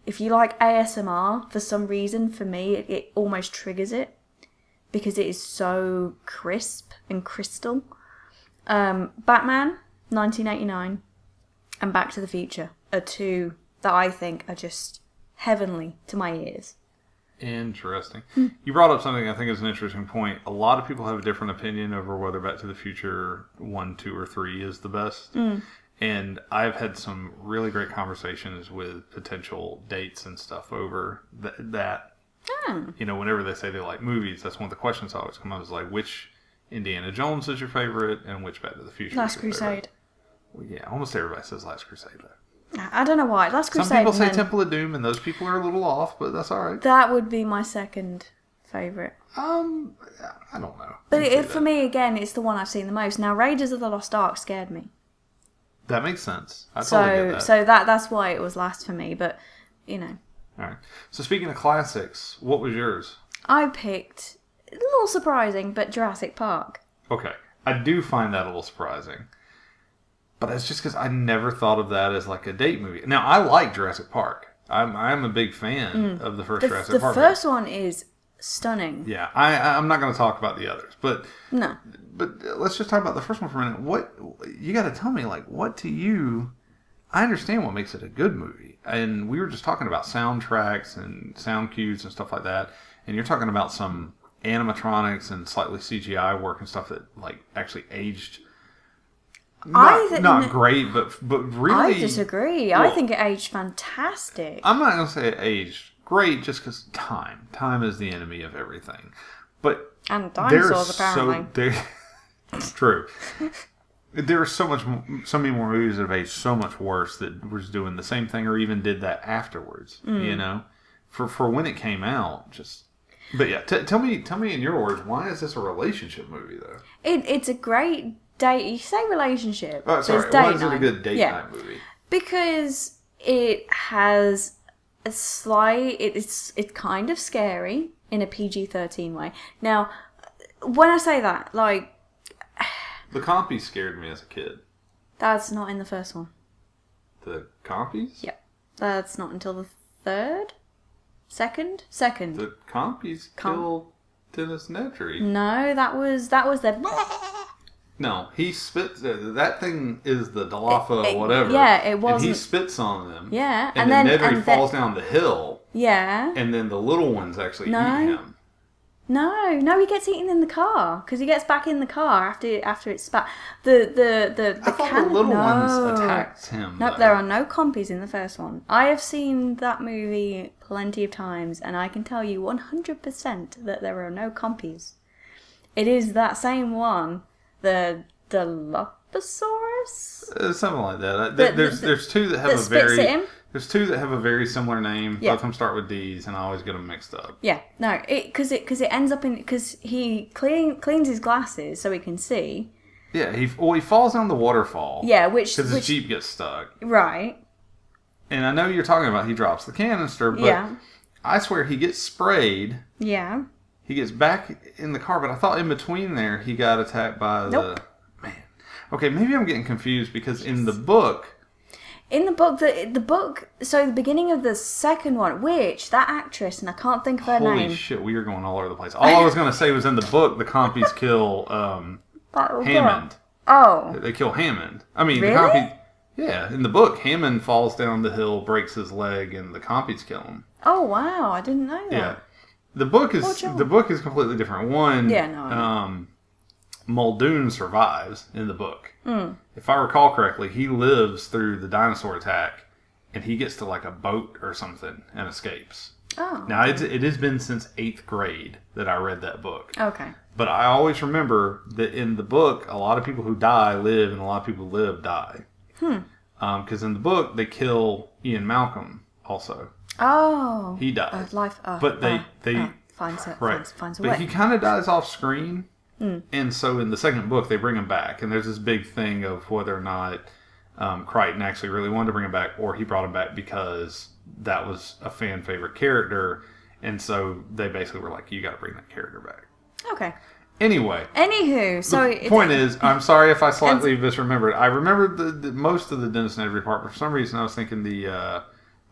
if you like ASMR, for some reason, for me, it almost triggers it because it is so crisp and crystal. Batman, 1989, and Back to the Future are two that I think are just heavenly to my ears. Interesting. You brought up something I think is an interesting point. A lot of people have a different opinion over whether Back to the Future 1, 2, or 3 is the best. And I've had some really great conversations with potential dates and stuff over that. You know, whenever they say they like movies, that's one of the questions that always come up is like, which Indiana Jones is your favorite and which Back to the Future Last is your favorite? Crusade. Well, yeah, almost everybody says Last Crusade though. I don't know why. Last Crusade. Some people say Temple of Doom, and those people are a little off, but that's all right. That would be my second favourite. I don't know. But for me, again, it's the one I've seen the most. Now, Raiders of the Lost Ark scared me. That makes sense. I totally get that. So that's why it was last for me. But you know. All right. So speaking of classics, what was yours? I picked, a little surprising, but Jurassic Park. Okay, I do find that a little surprising. But that's just because I never thought of that as like a date movie. Now, I like Jurassic Park. I'm a big fan of the first Jurassic Park. The first one is stunning. Yeah, I'm not going to talk about the others, but no. But let's just talk about the first one for a minute. What you got to tell me, like, what to you? I understand what makes it a good movie, and we were just talking about soundtracks and sound cues and stuff like that, and you're talking about some animatronics and slightly CGI work and stuff that like actually aged. Not great, but really... I disagree. Well, I think it aged fantastic. I'm not going to say it aged great just because time. Time is the enemy of everything. But and dinosaurs, apparently. True. There are so many more movies that have aged so much worse that was doing the same thing or even did that afterwards, you know? For when it came out, just... But yeah, tell me in your words, why is this a relationship movie, though? It's a great... date. You say relationship. Oh, sorry. Why is it a good date night movie? Because it has a slight. It's kind of scary in a PG-13 way. Now, when I say that, like, the Compies scared me as a kid. That's not in the first one. The Compies? Yeah, that's not until the third, second. The Compies killed Dennis Nedry. No, that was the. No, he spits. That thing is the Dilopha whatever. Yeah, it wasn't. And he spits on them. Yeah, and then Nedry falls down the hill. Yeah. And then the little ones actually eat him. No, he gets eaten in the car because he gets back in the car after it's spat. The I thought the little ones attacked him. Nope, there are no compies in the first one. I have seen that movie plenty of times, and I can tell you 100% that there are no compies. It is that same one. The Dilophosaurus? Something like that. There's two that have a very... There's two that have a very similar name. Yeah. Both of them start with D's, and I always get them mixed up. Yeah, no, because it ends up in... Because he cleans his glasses so he can see. Yeah, he falls down the waterfall. Yeah, because his Jeep gets stuck. Right. And I know you're talking about he drops the canister, but I swear he gets sprayed. Yeah. He gets back in the car, but I thought in between there he got attacked by the... Man. Okay, maybe I'm getting confused because in the book... In the book, the book... So the beginning of the second one, which, that actress, and I can't think of her name... Holy shit, we are going all over the place. All I was going to say was in the book, the Compies kill Hammond. Oh. They kill Hammond. I mean, Really? the Compy... Yeah, in the book, Hammond falls down the hill, breaks his leg, and the Compies kill him. Oh, wow. I didn't know that. Yeah. The book is completely different. One, Yeah, no, I know. Muldoon survives in the book. Mm. If I recall correctly, he lives through the dinosaur attack, and he gets to like a boat or something and escapes. Oh. Now, it has been since 8th grade that I read that book. Okay. But I always remember that in the book, a lot of people who die live, and a lot of people who live die. Because in the book, they kill Ian Malcolm also. Oh. He dies. Life. But they finds a but way. he kind of dies off screen. And so in the second book, they bring him back. And there's this big thing of whether or not Crichton actually really wanted to bring him back, or he brought him back because that was a fan favorite character. And so they basically were like, you got to bring that character back. Okay. Anyway. Anywho, so... The point is, I'm sorry if I slightly misremembered. I remembered the most of the Dennis Nedry part, but for some reason I was thinking the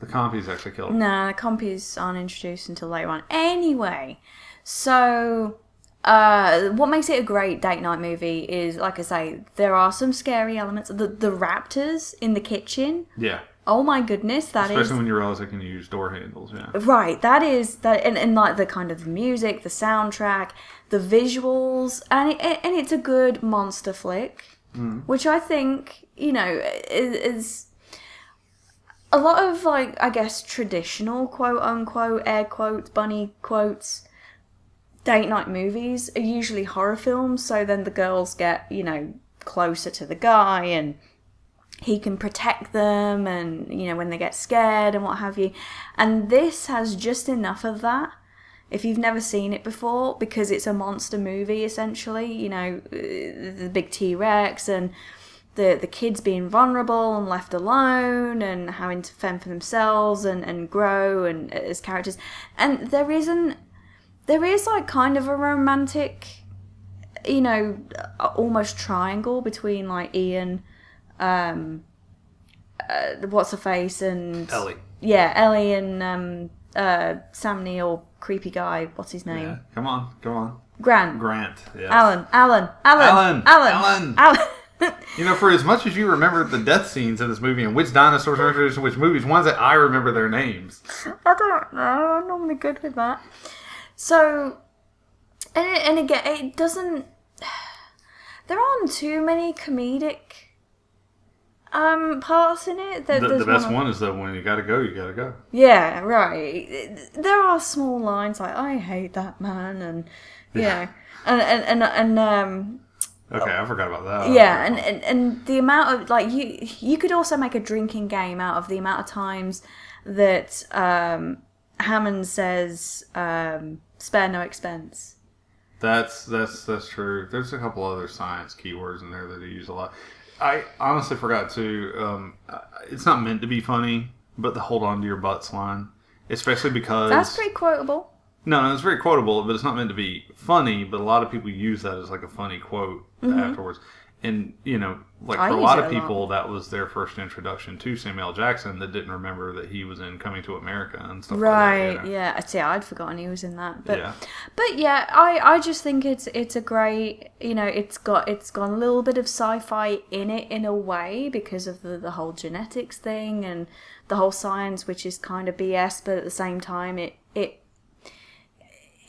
Compies actually killed him. No, the Compies aren't introduced until later on. Anyway, so... what makes it a great date night movie is, like I say, there are some scary elements. The raptors in the kitchen. Yeah. Oh my goodness, Especially when you realize they can use door handles, yeah. Right, and like the kind of the music, the soundtrack, the visuals, and it's a good monster flick, which I think, is a lot of, like, I guess, traditional, quote unquote, air quotes, bunny quotes, date night movies are usually horror films, so then the girls get, closer to the guy, and he can protect them, and, when they get scared and what have you. And this has just enough of that, if you've never seen it before, because it's a monster movie, essentially, the big T-Rex, and the kids being vulnerable and left alone, and having to fend for themselves, and grow, and as characters. And there is, like, kind of a romantic, almost triangle between, like, Ian... what's her face, and Ellie. Yeah, Ellie and Sam Neill, creepy guy. What's his name? Yeah. Come on. Grant. Yes. Alan. For as much as you remember the death scenes in this movie and which dinosaurs are introduced in which movies, ones that I remember their names. I don't know. I'm normally good with that. So, and again, it doesn't. There aren't too many comedic parts in it. The best one is that when you gotta go, you gotta go. Yeah, right. There are small lines like "I hate that man," and and okay, I forgot about that. Yeah, and the amount of, like, you could also make a drinking game out of the amount of times that Hammond says "spare no expense." That's true. There's a couple other science keywords in there that he used a lot. I honestly forgot to. It's not meant to be funny, but the "hold on to your butts" line, especially because that's pretty quotable. No, it's very quotable, but it's not meant to be funny. But a lot of people use that as like a funny quote afterwards. And, like for a lot of people, that was their first introduction to Samuel L. Jackson that didn't remember that he was in Coming to America and stuff right, like that. Yeah. See, I'd forgotten he was in that. But yeah. But yeah, I just think it's a great, it's got a little bit of sci-fi in it in a way because of the whole genetics thing and the whole science, which is kind of BS, but at the same time,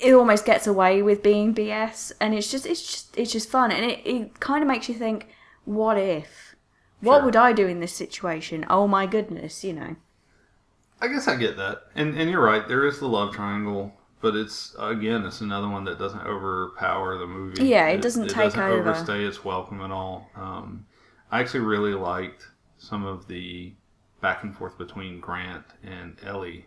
it almost gets away with being BS, and it's just fun, and it kind of makes you think, what if? What would I do in this situation? Oh my goodness, I guess I get that, and you're right. There is the love triangle, but it's another one that doesn't overpower the movie. Yeah, it doesn't take doesn't over. Overstay its welcome at all. I actually really liked some of the back and forth between Grant and Ellie.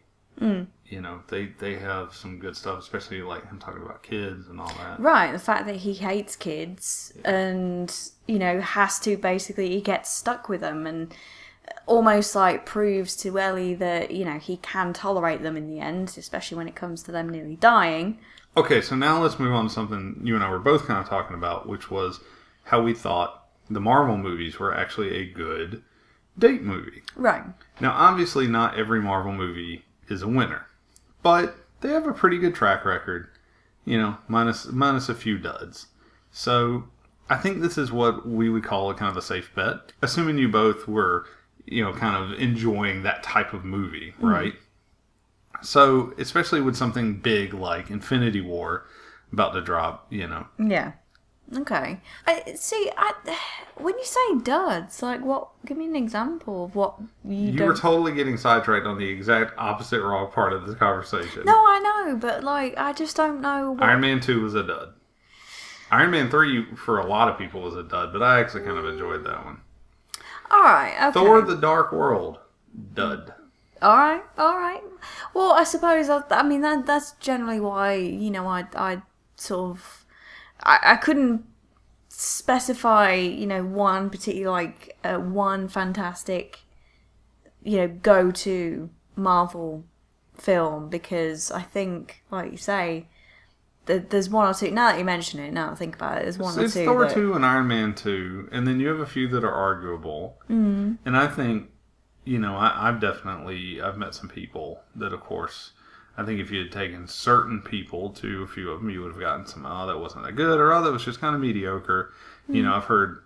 They have some good stuff, especially like him talking about kids and all that. Right, the fact that he hates kids and, has to basically, he gets stuck with them and almost like proves to Ellie that, he can tolerate them in the end, especially when it comes to them nearly dying. Okay, so now let's move on to something you and I were both kind of talking about, which was how we thought the Marvel movies were actually a good date movie. Right. Now, obviously not every Marvel movie is a winner, but they have a pretty good track record, minus a few duds. So I think this is what we would call a kind of a safe bet. Assuming you both were, kind of enjoying that type of movie, right? So, especially with something big like Infinity War about to drop, Yeah. Okay. When you say duds, like what? Give me an example of what you were totally getting sidetracked on the exact opposite wrong part of this conversation. No, I know, but like I just don't know. Iron Man 2 was a dud. Iron Man 3 for a lot of people was a dud, but I actually kind of enjoyed that one. All right. Okay. Thor: The Dark World, dud. All right. Well, I suppose that's generally why I sort of. I couldn't specify, one particular, one fantastic, go-to Marvel film, because I think, like you say, there's one or two, now that you mention it, now that I think about it, there's one or two. It's Thor 2 and Iron Man 2, and then you have a few that are arguable. Mm. And I think, I've met some people that, of course... I think if you had taken certain people to a few of them, you would have gotten some, that wasn't that good, or that was just kind of mediocre. Mm. I've heard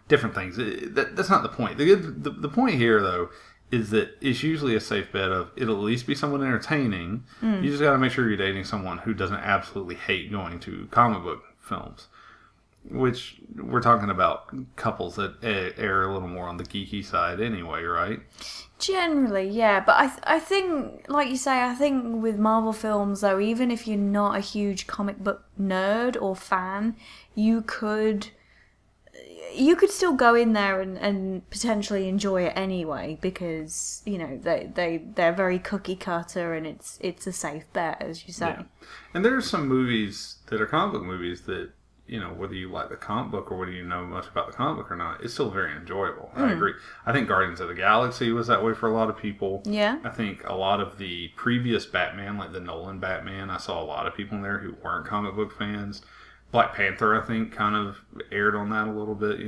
different things. That's not the point. The point here, though, is that it's usually a safe bet of it'll at least be someone entertaining. Mm. You just got to make sure you're dating someone who doesn't absolutely hate going to comic book films. Which we're talking about couples that err a little more on the geeky side anyway, right? Generally, yeah. But I think, like you say, I think with Marvel films, though, even if you're not a huge comic book nerd or fan, you could still go in there and potentially enjoy it anyway, because, they're very cookie cutter and it's a safe bet, as you say. Yeah. And there are some movies that are comic book movies that, whether you like the comic book or whether you know much about the comic book or not, it's still very enjoyable. I agree. I think Guardians of the Galaxy was that way for a lot of people. Yeah. I think a lot of the previous Batman, like the Nolan Batman, I saw a lot of people in there who weren't comic book fans. Black Panther, I think, kind of aired on that a little bit,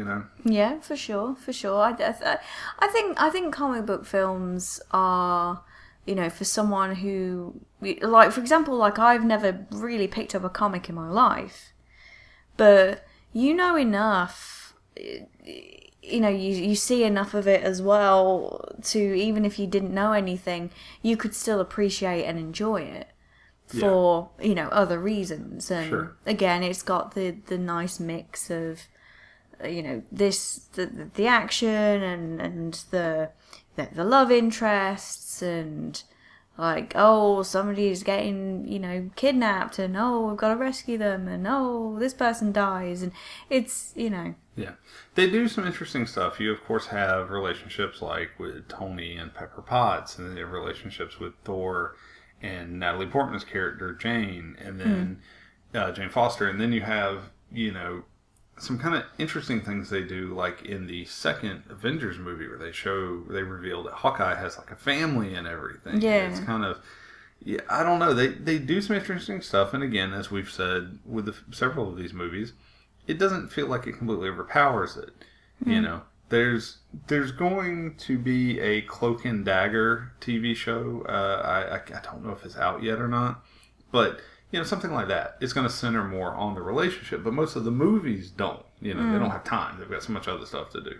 Yeah, for sure. I think comic book films are, for someone who, like, for example, like I've never really picked up a comic in my life. But enough, you see enough of it as well to, even if you didn't know anything, you could still appreciate and enjoy it for, other reasons. And sure. Again, it's got the nice mix of, the action and the love interests and... Like, oh, somebody's getting, kidnapped, and oh, we've got to rescue them, and oh, this person dies, and it's, Yeah. They do some interesting stuff. You, of course, have relationships like with Tony and Pepper Potts, and then you have relationships with Thor and Natalie Portman's character, Jane, and then Jane Foster, and then you have, some kind of interesting things they do, like in the second Avengers movie where they reveal that Hawkeye has like a family and everything. Yeah. It's kind of, I don't know. They do some interesting stuff. And again, as we've said with several of these movies, it doesn't feel like it completely overpowers it. There's going to be a Cloak and Dagger TV show. I don't know if it's out yet or not, but something like that. It's going to center more on the relationship, but most of the movies don't. They don't have time. They've got so much other stuff to do.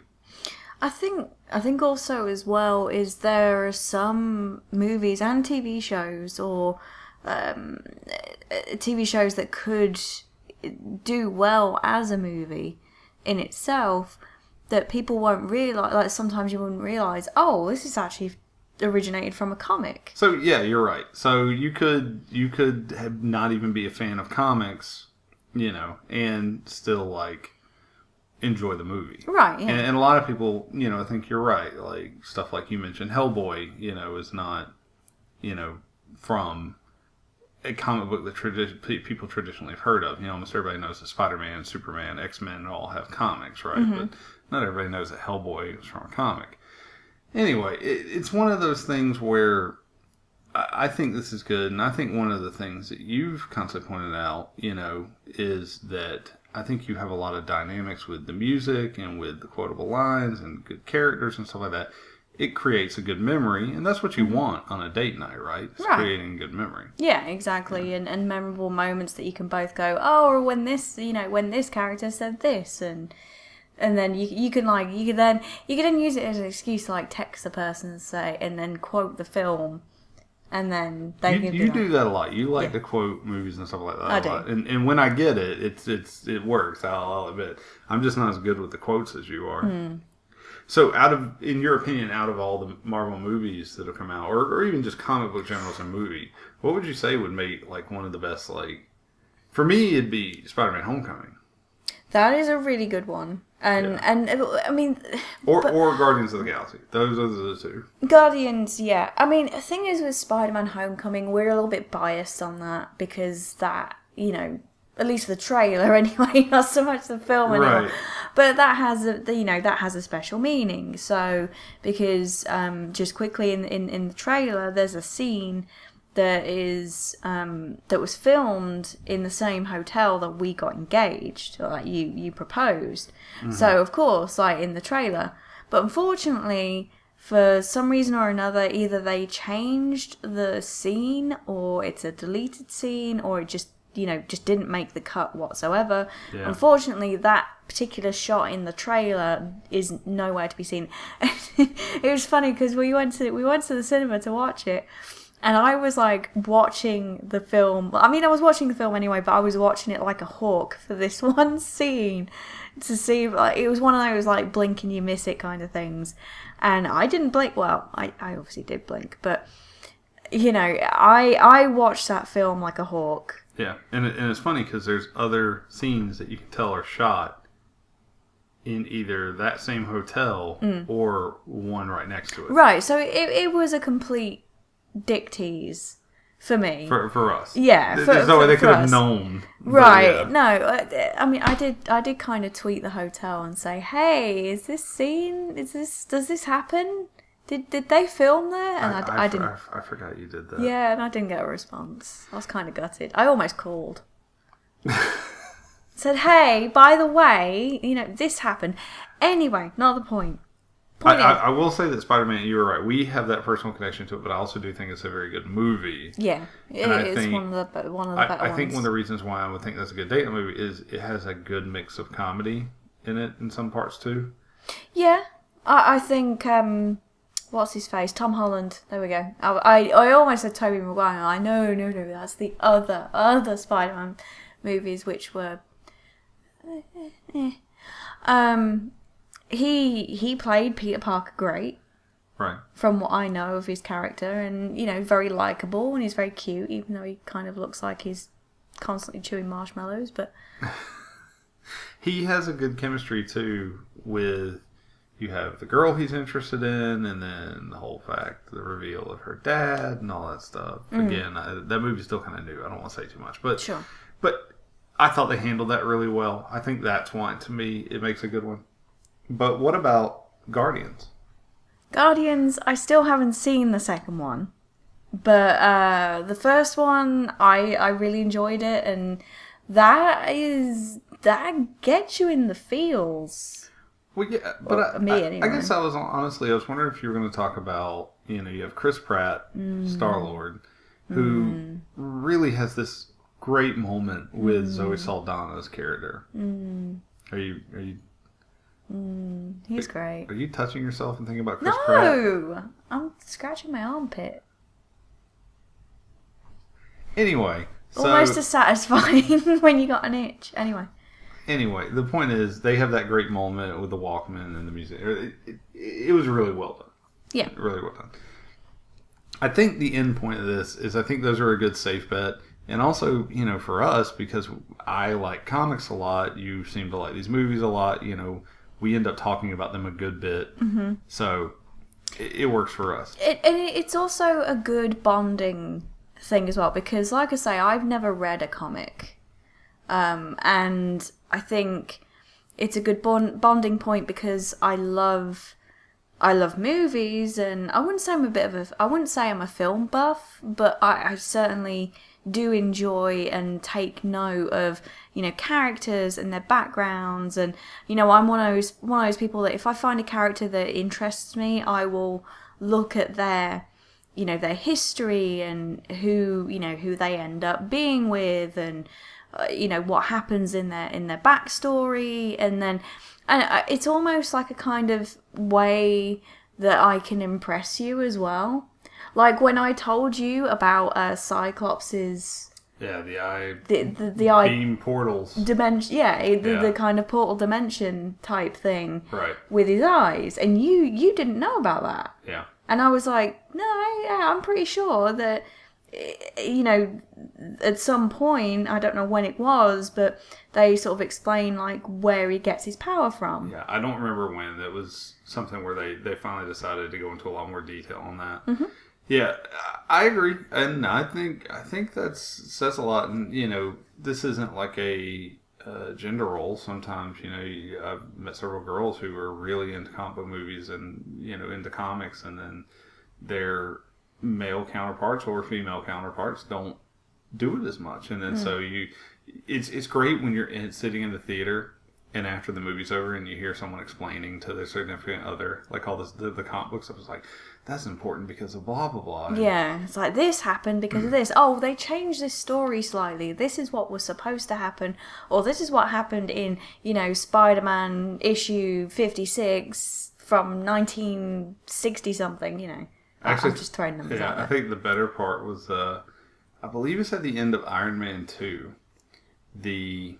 I think also as well is there are some movies and TV shows or TV shows that could do well as a movie in itself that people won't realize. Like sometimes you wouldn't realize, oh, this is actually originated from a comic. So yeah, you're right. So you could have not even be a fan of comics, and still like enjoy the movie. Right. Yeah. And a lot of people, I think you're right. Like stuff like you mentioned, Hellboy, is not, from a comic book that people traditionally have heard of. Almost everybody knows that Spider-Man, Superman, X-Men all have comics, right? Mm-hmm. But not everybody knows that Hellboy is from a comic. Anyway, it's one of those things where I think this is good, and I think one of the things that you've constantly pointed out, is that I think you have a lot of dynamics with the music and with the quotable lines and good characters and stuff like that. it creates a good memory, and that's what you want on a date night, right? It's creating a good memory. Yeah, exactly, and memorable moments that you can both go, oh, or when this, when this character said this, and then you can then use it as an excuse to like text the person and say, and then quote the film, and then they you do that a lot. You like to quote movies and stuff like that I do. lot, and when I get it, it works. I'll admit, I'm just not as good with the quotes as you are. So, in your opinion, out of all the Marvel movies that have come out, or even just comic book general as a movie, what would you say would make like one of the best? Like, for me, it'd be Spider-Man: Homecoming. That is a really good one, and I mean, or Guardians of the Galaxy. Those are the two. Guardians, yeah. I mean, the thing is with Spider-Man: Homecoming, we're a little bit biased on that because that, at least the trailer anyway, not so much the film anymore. Right. But that has a special meaning. So because just quickly in the trailer, there's a scene that is that was filmed in the same hotel that we got engaged, or like you proposed. So of course, like in the trailer, but unfortunately, for some reason or another, either they changed the scene, or it's a deleted scene, or it just didn't make the cut whatsoever. Yeah. Unfortunately, that particular shot in the trailer is nowhere to be seen. It was funny because we went to the cinema to watch it, and I was like watching the film. I mean, I was watching the film anyway, but I was watching it like a hawk for this one scene to see. Like, it was one of those like blink and you miss it kind of things, and I didn't blink. Well, I obviously did blink, but I watched that film like a hawk. Yeah, and it's funny because there's other scenes that you can tell are shot in either that same hotel or one right next to it. Right, so it was a complete dick tease for me. For us. Yeah, there's no way they could have known. Right, yeah. No, I mean, I did kind of tweet the hotel and say, hey, is this scene, does this happen? Did they film there? And I didn't. I forgot you did that. Yeah, and I didn't get a response. I was kind of gutted. I almost called. Said, hey, by the way, this happened. Anyway, not the point. I will say that Spider-Man, you were right. We have that personal connection to it, but I also do think it's a very good movie. Yeah, it is one of the better ones. I think one of the reasons why I would think that's a good date movie is it has a good mix of comedy in it in some parts too. Yeah, I think. What's his face? Tom Holland. There we go. I almost said Tobey Maguire. I know. That's the other Spider-Man movies, which were. He played Peter Parker great. Right. From what I know of his character, and very likable, and he's very cute, even though he kind of looks like he's constantly chewing marshmallows. But he has a good chemistry too with. You have the girl he's interested in, and then the reveal of her dad, and all that stuff. Again, that movie's still kind of new. I don't want to say too much, but sure. But I thought they handled that really well. I think that's why, to me, it makes a good one. But what about Guardians? Guardians, I still haven't seen the second one, but the first one, I really enjoyed it, and that gets you in the feels. Well, yeah, but anyway. I guess I was wondering if you were going to talk about, you have Chris Pratt, Star-Lord, who really has this great moment with Zoe Saldana's character. Are you? He's great. Are you touching yourself and thinking about Chris Pratt? No, I'm scratching my armpit. Anyway, almost as satisfying when you got an itch. Anyway, the point is, they have that great moment with the Walkman and the music. It was really well done. Yeah. Really well done. I think the end point of this is I think those are a good safe bet. And also, for us, because I like comics a lot, you seem to like these movies a lot, we end up talking about them a good bit. Mm-hmm. So it works for us. It's also a good bonding thing as well, because like I say, I've never read a comic. And I think it's a good bonding point because I love movies, and I wouldn't say I'm a film buff, but I certainly do enjoy and take note of, you know, characters and their backgrounds. And, you know, I'm one of those people that if I find a character that interests me, I will look at their, you know, their history and who they end up being with, and you know, what happens in their backstory, and it's almost like a kind of way that I can impress you as well. Like when I told you about Cyclops's the eye beam portals dimension, the kind of portal dimension type thing, right, with his eyes, and you didn't know about that. Yeah. And I was like, no, yeah, I'm pretty sure that, you know, at some point, I don't know when it was, but they sort of explain like where he gets his power from. Yeah, I don't remember when. It was something where they finally decided to go into a lot more detail on that. Mm-hmm. Yeah, I agree, and I think that says a lot. And you know, this isn't like a gender role. Sometimes, you know, I've met several girls who are really into comic book movies and, you know, into comics, and then their male counterparts or female counterparts don't do it as much. And then so it's great when you're sitting in the theater and after the movie's over and you hear someone explaining to their significant other, like all this, the comic book stuff, is like, that's important because of blah, blah, blah. Yeah, it's like, this happened because of this. Oh, they changed this story slightly. This is what was supposed to happen. Or this is what happened in, you know, Spider-Man issue 56 from 1960-something, you know. Actually, I'm just throwing them out there. I think the better part was, I believe it's at the end of Iron Man 2, the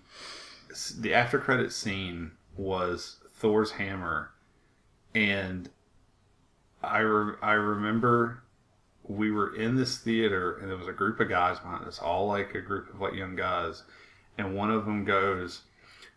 after credit scene was Thor's hammer, and I remember we were in this theater and there was a group of guys behind us, all like a group of like young guys, and one of them goes,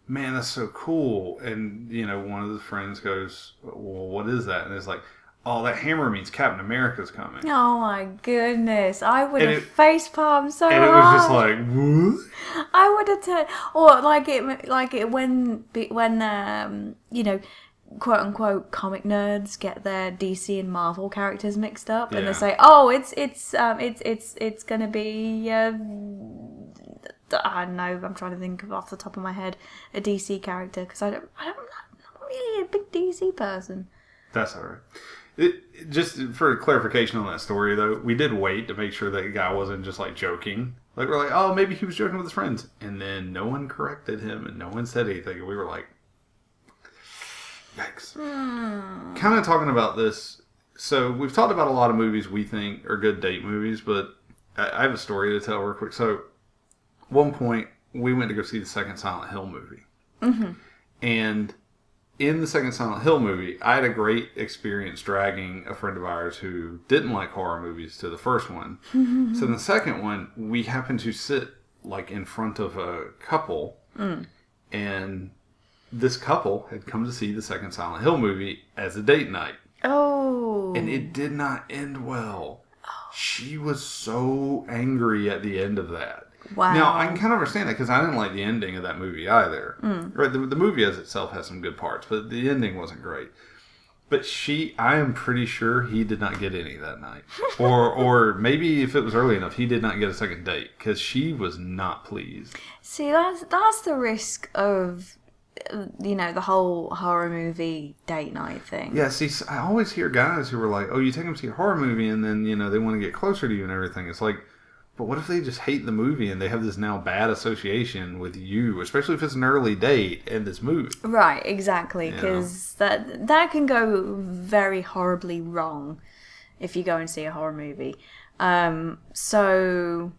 "Man, that's so cool," and you know, one of the friends goes, "Well, what is that?" And it's like, "Oh, that hammer means Captain America's coming." Oh my goodness. I would have facepalmed so hard. And it was just like, what? I would have or like it when you know, quote unquote comic nerds get their DC and Marvel characters mixed up, and they say, "Oh, it's gonna be I don't know, I'm trying to think of off the top of my head a DC character, because I'm not really a big DC person." That's all right. Just for clarification on that story, though, we did wait to make sure that the guy wasn't just like joking. Like, we're like, oh, maybe he was joking with his friends, and then no one corrected him and no one said anything, and we were like, yikes. Kind of talking about this. So we've talked about a lot of movies we think are good date movies, but I have a story to tell real quick. So at one point, we went to go see the second Silent Hill movie. Mm-hmm. And in the second Silent Hill movie, I had a great experience dragging a friend of ours who didn't like horror movies to the first one. Mm-hmm. So in the second one, we happened to sit like in front of a couple, and this couple had come to see the second Silent Hill movie as a date night. Oh. And it did not end well. She was so angry at the end of that. Wow. Now, I can kind of understand that because I didn't like the ending of that movie either. Right, the movie as itself has some good parts, but the ending wasn't great. But I am pretty sure he did not get any that night. or maybe if it was early enough, he did not get a second date because she was not pleased. See, that's the risk of, you know, the whole horror movie date night thing. Yeah, see, I always hear guys who are like, oh, you take them to see a horror movie and then, you know, they want to get closer to you and everything. It's like, but what if they just hate the movie and they have this now bad association with you, especially if it's an early date and this movie? Right, exactly, because that can go very horribly wrong if you go and see a horror movie. So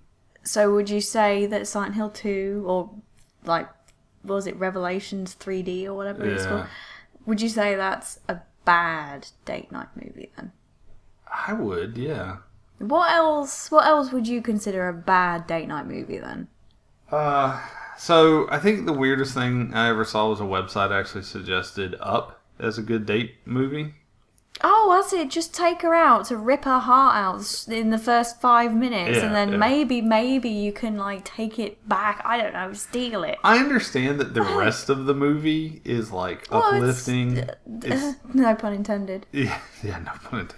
would you say that Silent Hill 2, or like, what was it, Revelations 3D or whatever it's called, would you say that's a bad date night movie then? I would, yeah. What else would you consider a bad date night movie then? So I think the weirdest thing I ever saw was a website actually suggested Up as a good date movie. Oh, that's it. Just take her out to rip her heart out in the first 5 minutes, and then maybe you can like take it back. I don't know, steal it. I understand that the rest of the movie is like uplifting. No pun intended. Yeah, no pun intended.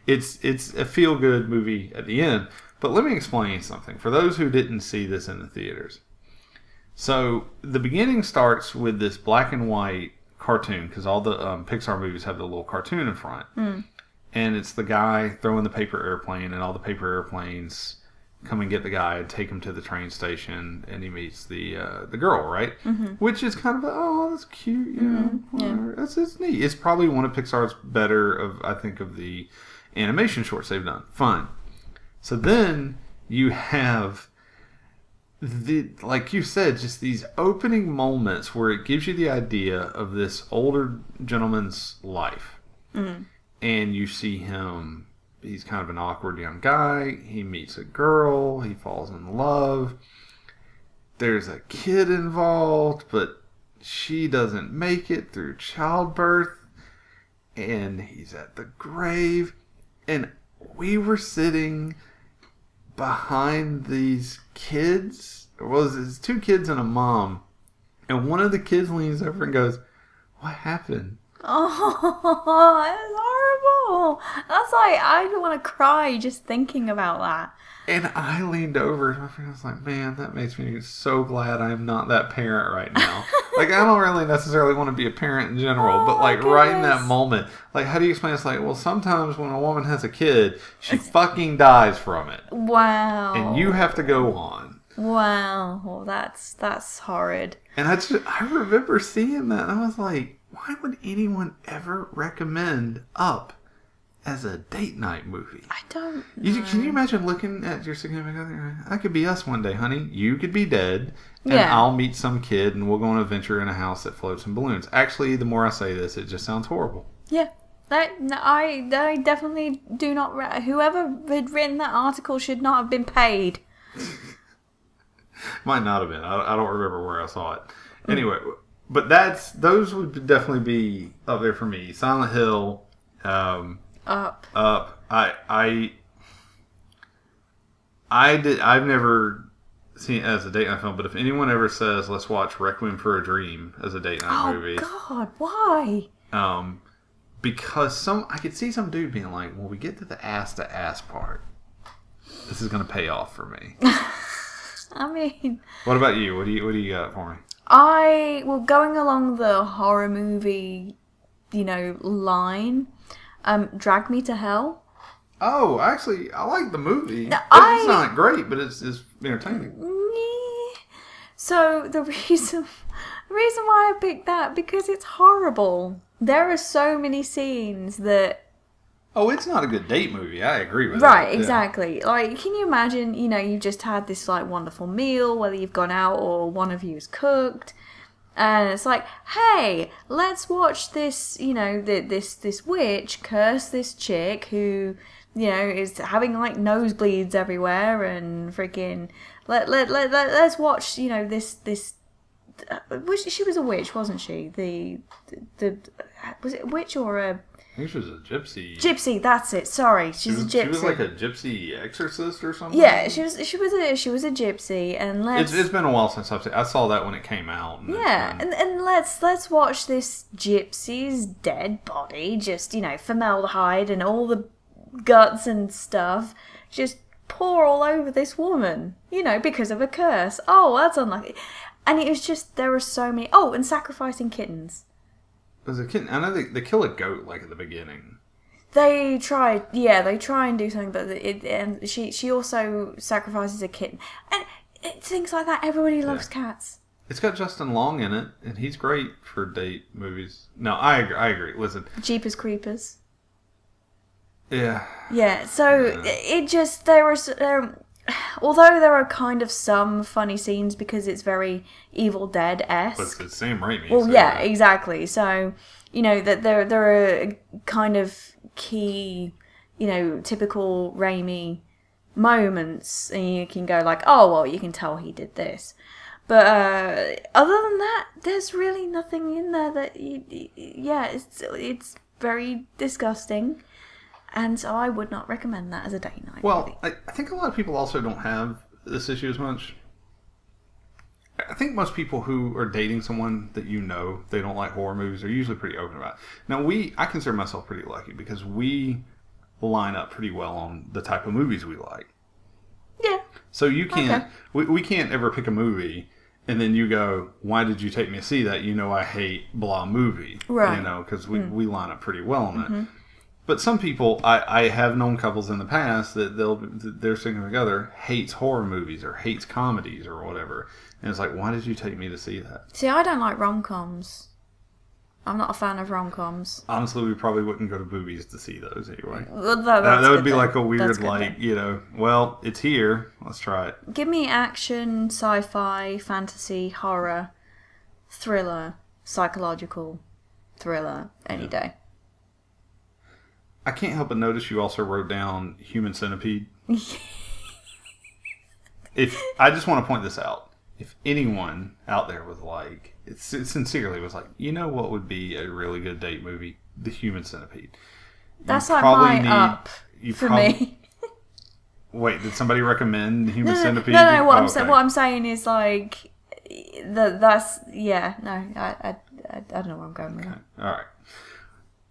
It's a feel-good movie at the end, But let me explain something for those who didn't see this in the theaters. So the beginning starts with this black and white cartoon, because all the Pixar movies have the little cartoon in front. And it's the guy throwing the paper airplane, and all the paper airplanes come and get the guy and take him to the train station, and he meets the girl, right? Which is kind of that's cute, It's neat. It's probably one of Pixar's better I think of the animation shorts they've done. Fun. So then you have like you said, just these opening moments where it gives you the idea of this older gentleman's life, and you see him. He's kind of an awkward young guy. He meets a girl. He falls in love. There's a kid involved, but she doesn't make it through childbirth. And he's at the grave. And we were sitting behind these kids. It's 2 kids and a mom. And one of the kids leans over and goes, "What happened?" Oh, that's horrible. That's like, I want to cry just thinking about that. And I leaned over and my friend was like, "Man, that makes me so glad I'm not that parent right now." Like, I don't really necessarily want to be a parent in general, but like right in that moment, like, how do you explain? It's like, well, sometimes when a woman has a kid, she fucking dies from it. Wow. And you have to go on. Wow. Well, that's horrid. And I remember seeing that and I was like, why would anyone ever recommend Up as a date night movie? I don't know. Can you imagine looking at your significant other? That could be us one day, honey. You could be dead, and I'll meet some kid, and we'll go on an adventure in a house that floats in balloons. Actually, the more I say this, it just sounds horrible. Yeah. I definitely do not... Whoever had written that article should not have been paid. Might not have been. I don't remember where I saw it. Anyway... But those would definitely be up there for me. Silent Hill, Up. I've never seen it as a date night film, but if anyone ever says let's watch Requiem for a Dream as a date night movie, God, why? Because I could see some dude being like, "When we get to the ass to ass part, this is going to pay off for me." I mean, what about you? What do you got for me? Going along the horror movie, line, Drag Me to Hell. Oh, actually, I like the movie. It's not great, but it's entertaining. So the reason why I picked that, because it's horrible. There are so many scenes that... Oh, it's not a good date movie. I agree with that. Right, exactly. Yeah. Like, can you imagine, you've just had this, like, wonderful meal, whether you've gone out or one of you has cooked, and it's like, hey, let's watch this, this witch curse this chick who, is having, like, nosebleeds everywhere, and freaking, let's watch, this, she was a witch, wasn't she? Was it a witch or a... I think she was a gypsy. Gypsy, that's it. Sorry, she's a gypsy. She was like a gypsy exorcist or something. Yeah, she was a gypsy, and it's been a while since I saw that when it came out. And let's watch this gypsy's dead body, just formaldehyde and all the guts and stuff, just pour all over this woman, because of a curse. Oh, that's unlucky. And it was just, there were so many. Oh, and sacrificing kittens. As a kid, I know they kill a goat like at the beginning. They try and do something, but and she also sacrifices a kitten, and things like that. Everybody loves cats. It's got Justin Long in it, and he's great for date movies. No, I agree. Listen, Jeepers Creepers. Yeah. Yeah. So it just although there are kind of some funny scenes because it's very Evil Dead-esque. But it's the same Raimi. Well, yeah, exactly. So, that there are kind of key, typical Raimi moments, and you can go like, oh, well, you can tell he did this. But other than that, there's really nothing in there that, it's very disgusting. And so I would not recommend that as a date night movie. I think a lot of people also don't have this issue as much. I think most people who are dating someone that they don't like horror movies are usually pretty open about it. Now, I consider myself pretty lucky because we line up pretty well on the type of movies we like. Yeah. So you can't, Okay. we can't ever pick a movie and then you go, why did you take me to see that? You know I hate blah movie. Right. You know, because we line up pretty well on it. But some people, I have known couples in the past that their significant other hates horror movies or hates comedies or whatever. And it's like, why did you take me to see that? See, I don't like rom-coms. I'm not a fan of rom-coms. Honestly, we probably wouldn't go to movies to see those anyway. Well, That would be then. like a That's weird, good like, then. you know, well, it's here. Let's try it. Give me action, sci-fi, fantasy, horror, thriller, psychological thriller any day. I can't help but notice you also wrote down Human Centipede. I just want to point this out. If anyone out there was like, it sincerely was like, you know what would be a really good date movie? The Human Centipede. That's like my up for me. Wait, did somebody recommend Human Centipede? No. What okay. I'm saying is like that's yeah. No, I don't know where I'm going with that. All right.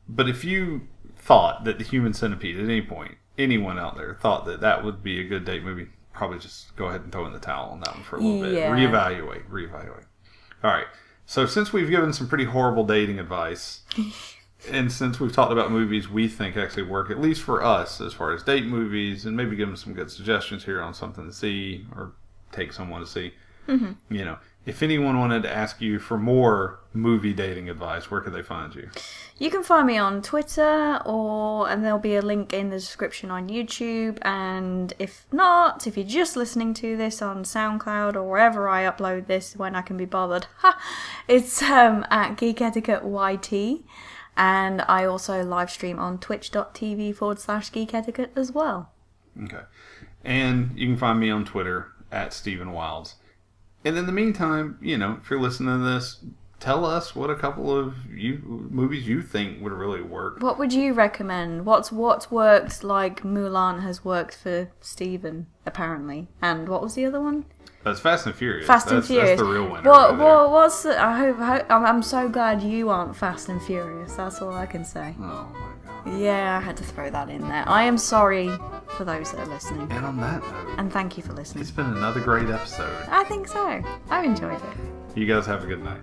But if you thought that the Human Centipede at any point, anyone out there thought that that would be a good date movie, probably just go ahead and throw in the towel on that one for a little bit. Reevaluate. All right. So since we've given some pretty horrible dating advice, and since we've talked about movies we think actually work, at least for us, as far as date movies, and maybe give them some good suggestions here on something to see or take someone to see, you know, if anyone wanted to ask you for more movie dating advice, where could they find you? You can find me on Twitter, and there'll be a link in the description on YouTube. And if not, if you're just listening to this on SoundCloud or wherever I upload this when I can be bothered, it's at Geek Etiquette YT. And I also live stream on twitch.tv/Geek Etiquette as well. Okay. And you can find me on Twitter at Stephen Wilds. And in the meantime, you know, if you're listening to this, tell us what a couple of movies you think would really work. What would you recommend? What's worked like Mulan has worked for Stephen, apparently. And what was the other one? That's Fast and Furious. Fast and Furious. That's the real winner. What's the, I hope I'm so glad you aren't Fast and Furious. That's all I can say. Oh my god. Yeah, I had to throw that in there. I am sorry for those that are listening. And on that note, And thank you for listening. it's been another great episode. I think so. I've enjoyed it. You guys have a good night.